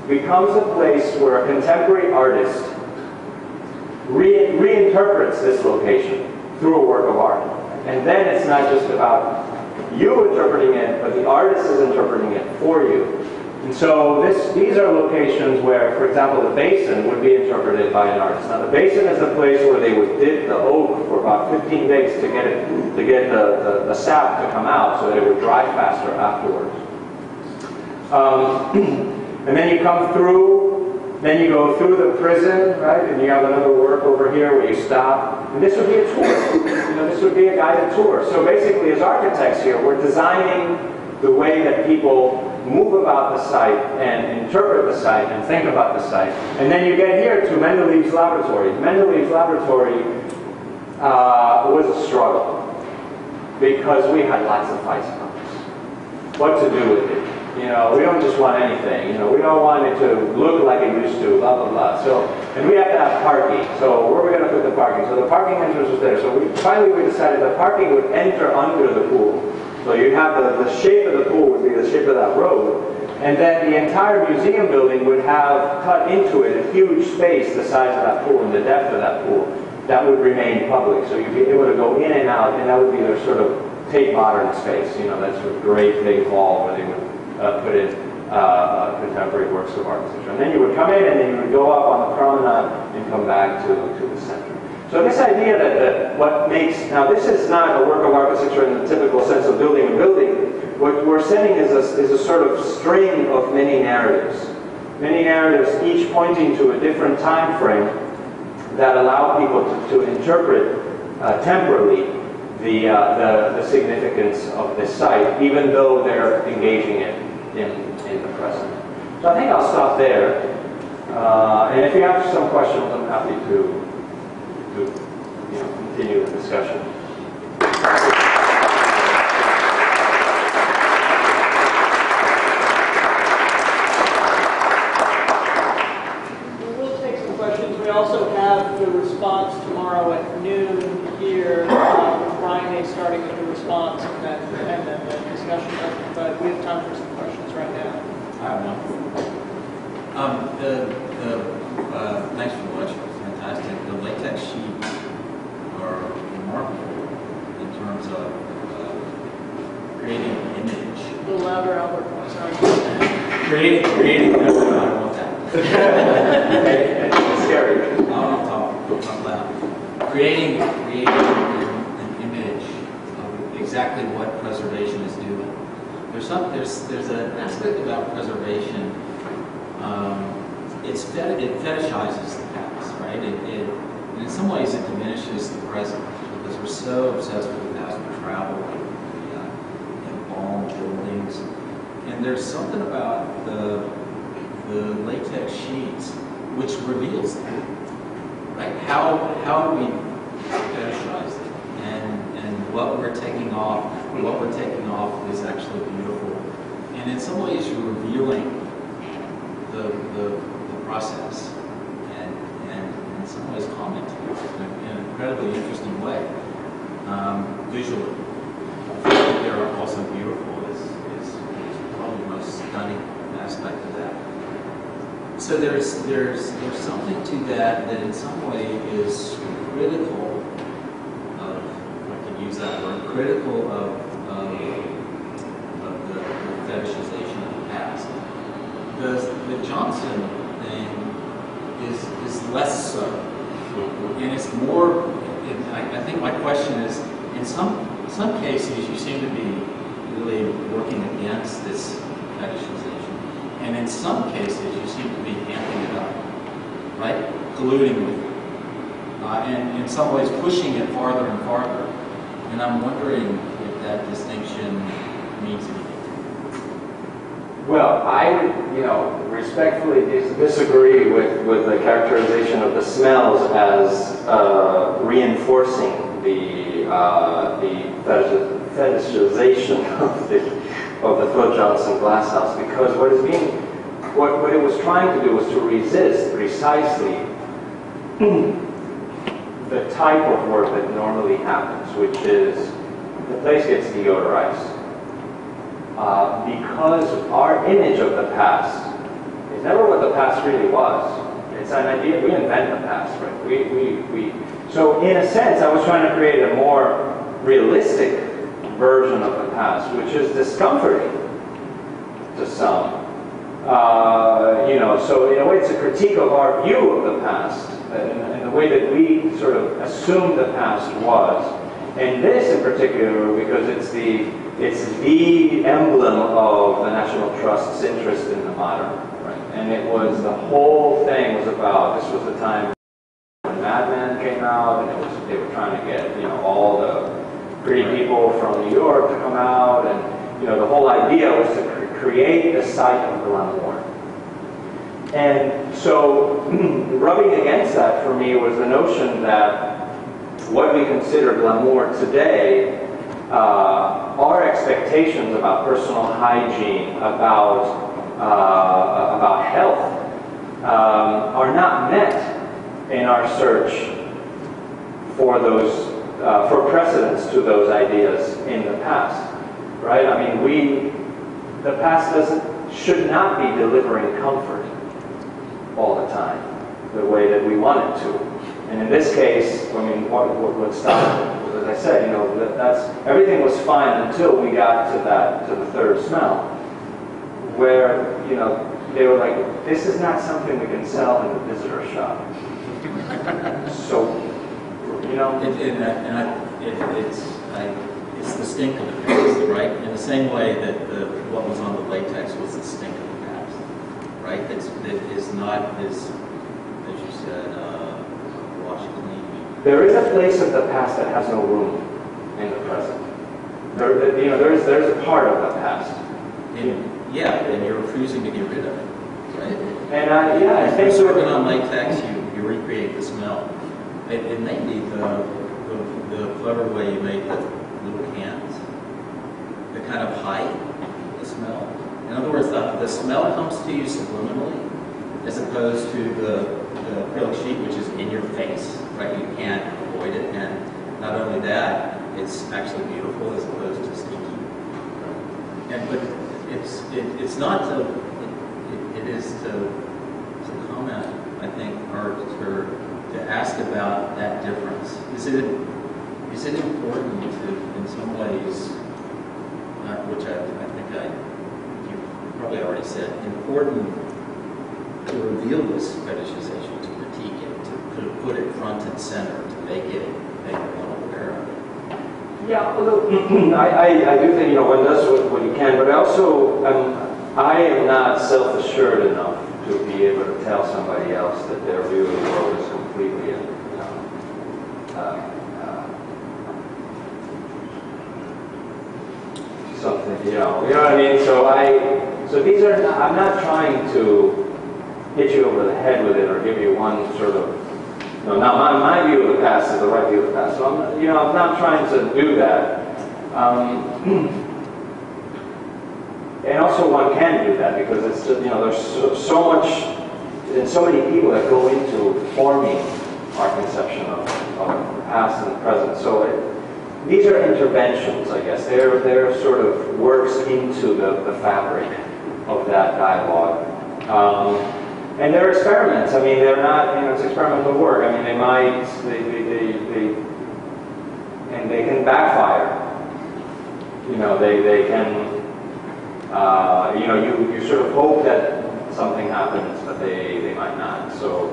C: becomes a place where a contemporary artist reinterprets this location through a work of art. And then it's not just about you interpreting it, but the artist is interpreting it for you. And so these are locations where, for example, the basin would be interpreted by an artist. Now the basin is the place where they would dip the oak for about 15 days to get the sap to come out so that it would dry faster afterwards. And then you come through, then you go through the prison, right? And you have another work over here where you stop. And this would be a tour. You know, this would be a guided tour. So basically, as architects here, we're designing the way that people move about the site and interpret the site and think about the site. And then you get here to Mendeleev's laboratory. Mendeleev's laboratory was a struggle because we had lots of fights about this. What to do with it? You know, we don't just want anything. You know, we don't want it to look like it used to, blah, blah, blah. So, and we have to have parking. So where are we going to put the parking? So the parking entrance was there. So finally we decided the parking would enter under the pool. So you have the shape of the pool would be the shape of that road. And then the entire museum building would have cut into it a huge space the size of that pool and the depth of that pool. That would remain public. So you'd be able to go in and out, and that would be their sort of Tate Modern space. You know, that sort of great big hall where they would put in contemporary works of architecture. And then you would come in and then you would go up on the promenade and come back to the center. So this idea that what makes, now this is not a work of architecture in the typical sense of building a building. What we're setting is a sort of string of many narratives. Many narratives, each pointing to a different time frame that allow people to interpret temporally the significance of this site, even though they're engaging it in the present. So I think I'll stop there. And if you have some questions, I'm happy to continue the discussion.
A: We'll take some questions. We also have the response tomorrow at noon here. Brian is starting with the response and then the discussion. But we have time for some questions right now.
D: I have one. Thanks for the lecture. It's fantastic. The latex sheets are remarkable in terms of creating an image.
A: A little louder, Albert. I'm sorry.
D: Creating. No, I don't want that.
C: It's scary.
D: I'll talk loud. Creating an image of exactly exactly what preservation is doing. There's an aspect about preservation. It fetishizes the past, right? And in some ways, it diminishes the present because we're so obsessed with the past. We travel, we embalm buildings, and there's something about the latex sheets which reveals that, right? How do we fetishize it, and what we're taking off is actually beautiful, and in some ways, you're revealing the process, and in some ways commenting in an incredibly interesting way, visually. I think they're also beautiful is probably the most stunning aspect of that. So there's something to that in some way is critical of, if I can use that word, critical of the fetishization of the past. The Johnson thing is less so, and it's more. I think my question is, in some cases, you seem to be really working against this fetishization, and in some cases, you seem to be amping it up, right? Colluding with it, and in some ways pushing it farther and farther. And I'm wondering if that distinction means anything.
E: Well, I would, respectfully disagree with the characterization of the smells as reinforcing the fetishization of the Phil Johnson glass house, because what it was trying to do was to resist precisely the type of work that normally happens, which is the place gets deodorized. Because our image of the past is never what the past really was. It's an idea, we invent the past, right? So in a sense, I was trying to create a more realistic version of the past, which is discomforting to some. So in a way, it's a critique of our view of the past, and the way that we sort of assumed the past was. And this in particular, because it's the emblem of the National Trust's interest in the modern, right? And it was, the whole thing was about, this was the time when Mad Men came out, and they were trying to get, all the pretty people from New York to come out, and, the whole idea was to create the site of glamour. And so, rubbing against that for me was the notion that what we consider glamour today, our expectations about personal hygiene, about health, are not met in our search for those for precedents to those ideas in the past, right? I mean, the past should not be delivering comfort all the time, the way that we want it to. And in this case, I mean, what stopped it? As I said, that's everything was fine until we got to the third smell, where they were like, this is not something we can sell in the visitor shop. So,
D: it's the stink of the past, right? In the same way that what was on the latex was the stink of the past, right? That is not as you said, wash clean.
E: There is a place of the past that has no room in the present. There's a part of the past.
D: And you're refusing to get rid of it, right?
E: And I think
D: so. Working on latex, you recreate the smell. It may be the clever way you make the little cans, the kind of hide the smell. In other words, the smell comes to you subliminally, as opposed to the acrylic sheet, which is in your face, right? You can't avoid it, and not only that, it's actually beautiful as opposed to stinky. But it's not to. It is to comment, I think, or to ask about that difference. Is it important to, in some ways, which I think you probably already said, important to reveal this fetishization, to critique it, to put it front and center, to make everyone aware of it?
E: Yeah, although I do think, one does what you can, but also I am not self-assured enough to be able to tell somebody else that their view of the world is completely, something, you know what I mean? So these are, I'm not trying to hit you over the head with it or give you one sort of, now my view of the past is the right view of the past. So I'm not trying to do that. And also one can do that because it's just, there's so much, and so many people that go into forming our conception of the past and the present. So these are interventions, I guess. They're sort of works into the fabric of that dialogue. And they're experiments. I mean, they're not, it's experimental work. I mean, they can backfire. They can, you sort of hope that something happens, but they might not. So,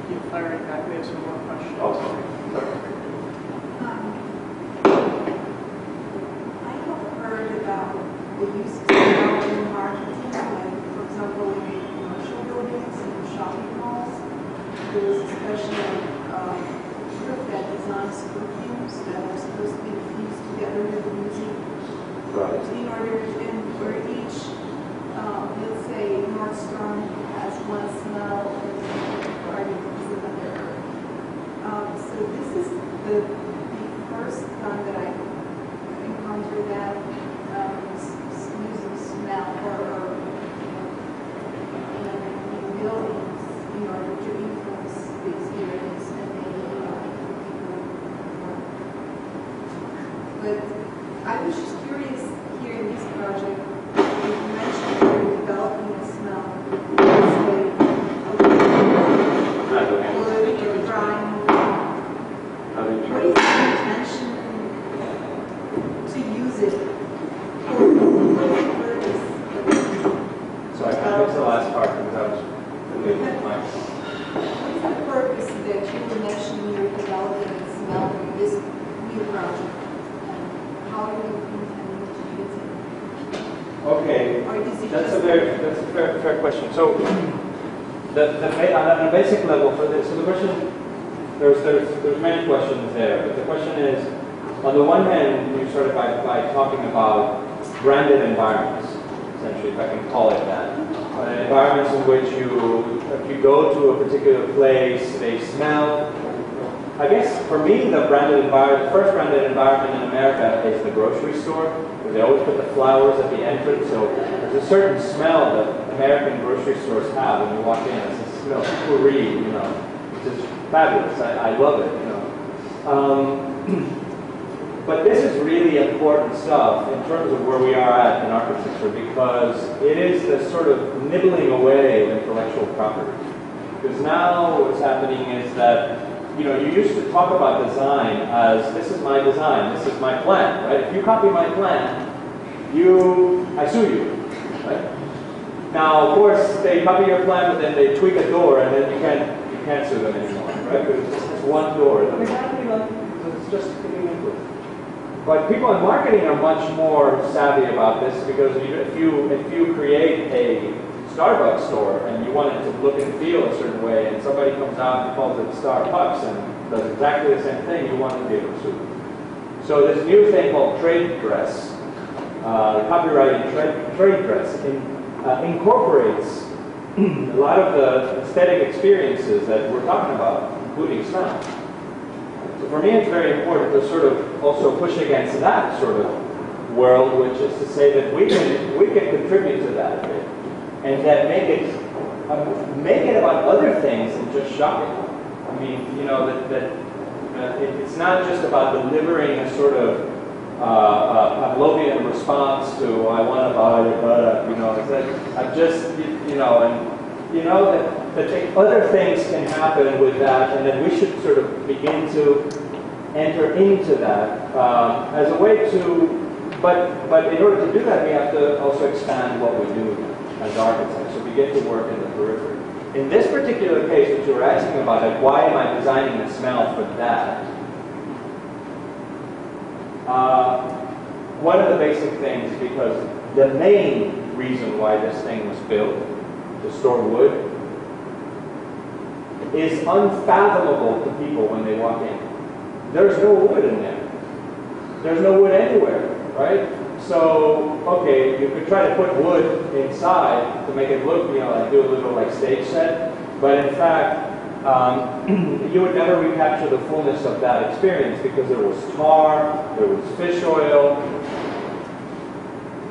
A: keep firing back. We have some more questions.
E: Oh, sorry.
F: I have heard about the use of technology in marketing, like, for example, in commercial buildings and shopping malls. There's especially group that designs perfumes that are supposed to be fused together with the music.
E: Right.
F: In order, where each, let's say, Nordstrom has one smell and Guardian has another. So this is the first time that I encountered that using smell or buildings in order to influence the experience and maybe people. But I was just curious here in this project, you mentioned you're developing a smell this way. What is the intention to use it for? What purpose?
E: Sorry, I missed the last part because I was really
F: What is the purpose that you were mentioning you're developing a smell in this new project? And how are you intending to use it?
E: Okay,
F: Or is it
E: that's
F: just
E: a fair question. So, on a basic level for this, so the question, there's many questions there, but the question is, on the one hand, you started by talking about branded environments, essentially, if I can call it that. Environments in which if you go to a particular place, they smell. I guess for me, the first branded environment in America is the grocery store, because they always put the flowers at the entrance. So there's a certain smell that American grocery stores have when you walk in. It's a smell of potpourri, which is fabulous. I love it, But this is really important stuff in terms of where we are at in architecture, because it is the sort of nibbling away of intellectual property. Because now what's happening is that you used to talk about design as, this is my design, this is my plan, right? If you copy my plan, I sue you, right? Now, of course, they copy your plan, but then they tweak a door, and then you can't sue them anymore, right? Because it's just one door. It's just giving input. But people in marketing are much more savvy about this, because if you create a Starbucks store and you want it to look and feel a certain way, and somebody comes out and calls it Starbucks and does exactly the same thing, you want to be able to sue. So this new thing called trade dress, copyrighted trade dress, incorporates a lot of the aesthetic experiences that we're talking about, including smell. So for me, it's very important to sort of also push against that sort of world, which is to say that we can contribute to that a bit, and that make it about other things than just shopping. I mean, it's not just about delivering a sort of Pavlovian response to I want to buy your product. It's that I'm just that other things can happen with that, and then we should sort of begin to enter into that as a way to. But in order to do that, we have to also expand what we do as architects. So begin to work in the periphery. In this particular case, which you were asking about, like, why am I designing the smell for that? One of the basic things, because the main reason why this thing was built, to store wood, is unfathomable to people when they walk in. There's no wood in there. There's no wood anywhere, right? So, okay, you could try to put wood inside to make it look, like do a little like stage set, but in fact, you would never recapture the fullness of that experience because there was tar, there was fish oil,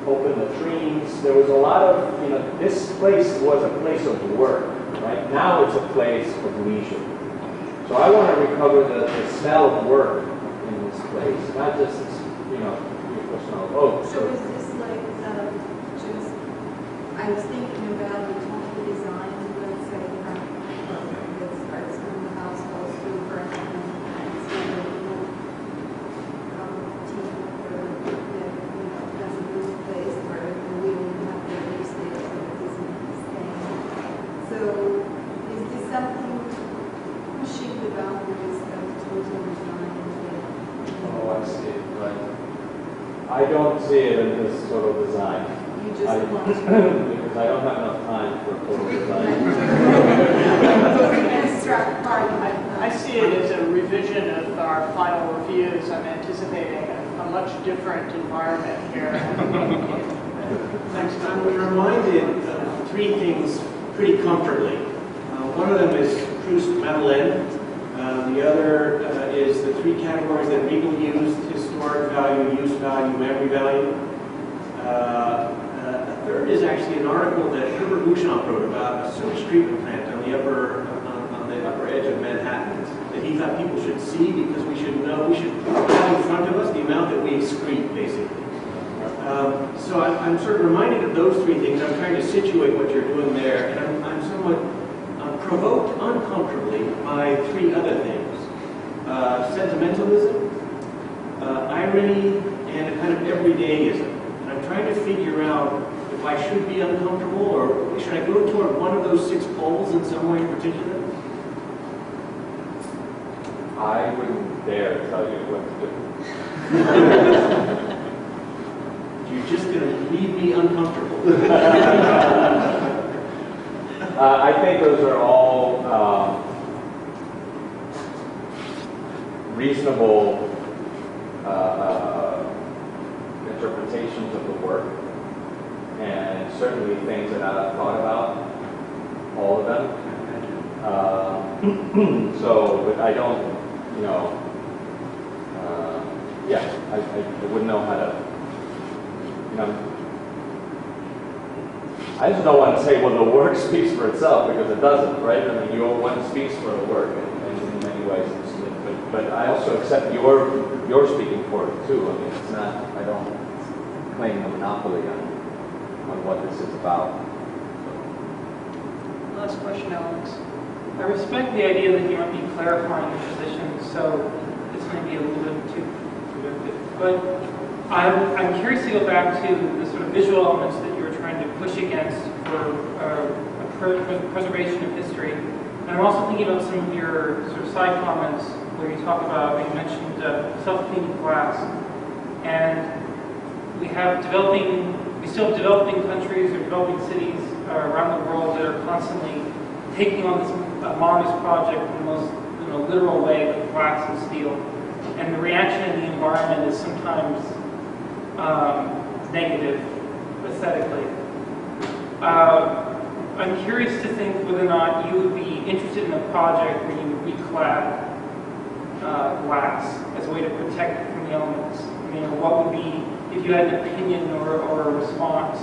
E: open latrines. There was a lot of, this place was a place of work, right? Now it's a place of leisure. So I want to recover the smell of work in this place, not just this, beautiful smell of oak.
F: So is this like just, I was thinking about the total design, let's say, that starts from the house, goes through first, and it's a little team or, has a loose place where we don't have to use it, so it isn't staying. So is this something pushing the boundaries of total design?
E: Oh, I see, right. I don't see it in this total design.
F: You just want to.
E: Because I don't have enough time for total design.
F: Abstract part of it.
A: I see it as a revision of our final reviews. I'm anticipating a much different environment here.
G: Thanks. I'm reminded of three things pretty comfortably. One of them is Proust Madeleine. The other is the three categories that Regal used: historic value, use value, memory value. A third is actually an article that Herbert Bouchon wrote about a sewage treatment plant on the upper edge of Manhattan that he thought people should see because we should have in front of us the amount that we excrete, basically. So I'm sort of reminded of those three things. I'm trying to situate what you're doing there, and I'm somewhat provoked uncomfortably by three other things. Sentimentalism, irony, and a kind of everydayism. And I'm trying to figure out if I should be uncomfortable or should I go toward one of those 6 poles in some way in particular?
E: I wouldn't dare tell you what to do.
G: You're just going to leave me uncomfortable.
E: I think those are all reasonable interpretations of the work, and certainly things that I've thought about, all of them. But I don't, I wouldn't know how to, I just don't want to say, well, the work speaks for itself, because it doesn't, right? I mean, one speaks for the work in many ways, but I also accept you're speaking for it too. I mean, it's not, I don't claim a monopoly on what this is about.
A: Last question, Alex.
H: I respect the idea that you might be clarifying your position, so this may be a little bit too predictive. But I'm curious to go back to the sort of visual elements that you were trying to push against for preservation of history. And I'm also thinking about some of your sort of side comments where you talk about, you mentioned self-cleaning glass. And we still have developing countries or developing cities around the world that are constantly taking on this modernist project in the most literal way with glass and steel. And the reaction in the environment is sometimes negative, aesthetically. I'm curious to think whether or not you would be interested in a project where you would reclad glass as a way to protect it from the elements. I mean, what would be, if you had an opinion or a response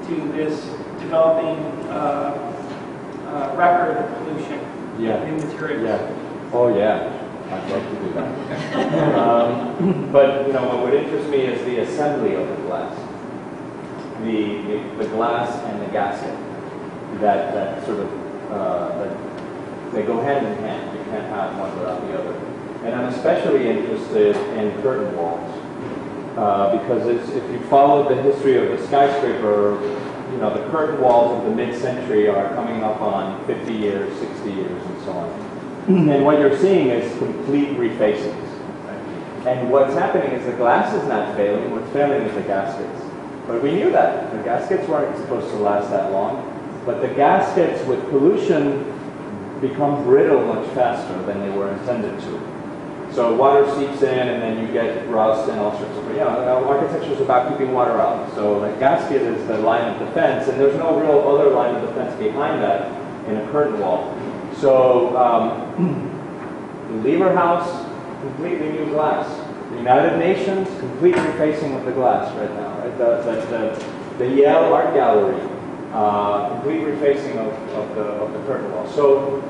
H: to this developing record of pollution in materials?
E: Yeah. Oh, yeah. I'd love to do that. But, what would interest me is the assembly of the glass. The glass and the gasket. That sort of, they go hand in hand. You can't have one without the other. And I'm especially interested in curtain walls. Because if you follow the history of the skyscraper, the curtain walls of the mid-century are coming up on 50 years, 60 years, and so on. And what you're seeing is complete refacings. Right? And what's happening is the glass is not failing, what's failing is the gaskets. But we knew that. The gaskets weren't supposed to last that long. But the gaskets with pollution become brittle much faster than they were intended to. So water seeps in and then you get rust and all sorts of, architecture is about keeping water out. So the gasket is the line of defense, and there's no real other line of defense behind that in a curtain wall. So the Lever House, completely new glass. The United Nations, complete refacing of the glass right now. Right? The Yale Art Gallery, complete refacing of the curtain wall. So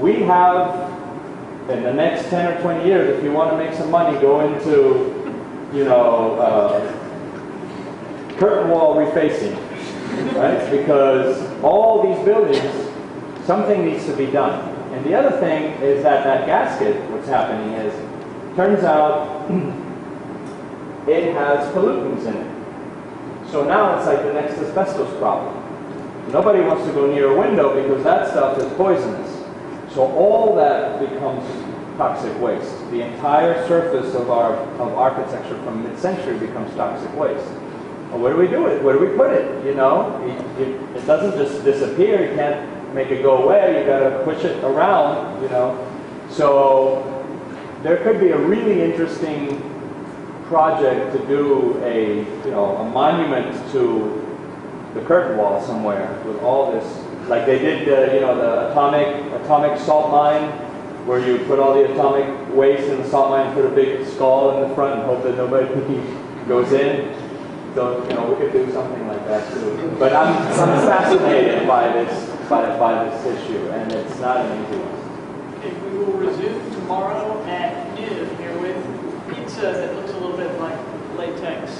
E: we have, in the next 10 or 20 years, if you want to make some money, go into, curtain wall refacing, right? Because all these buildings, something needs to be done. And the other thing is that gasket, what's happening is, turns out it has pollutants in it. So now it's like the next asbestos problem. Nobody wants to go near a window because that stuff is poisonous. So all that becomes toxic waste. The entire surface of architecture from mid-century becomes toxic waste. Well, what do we do with it? Where do we put it? It doesn't just disappear. You can't make it go away. You got to push it around. So there could be a really interesting project to do a monument to the curtain wall somewhere with all this. Like they did, the atomic salt mine, where you put all the atomic waste in the salt mine, put a big skull in the front, and hope that nobody goes in. So we could do something like that too. But I'm fascinated by this issue, and it's not an easy one.
A: If we will resume tomorrow at noon here with pizza that looks a little bit like latex.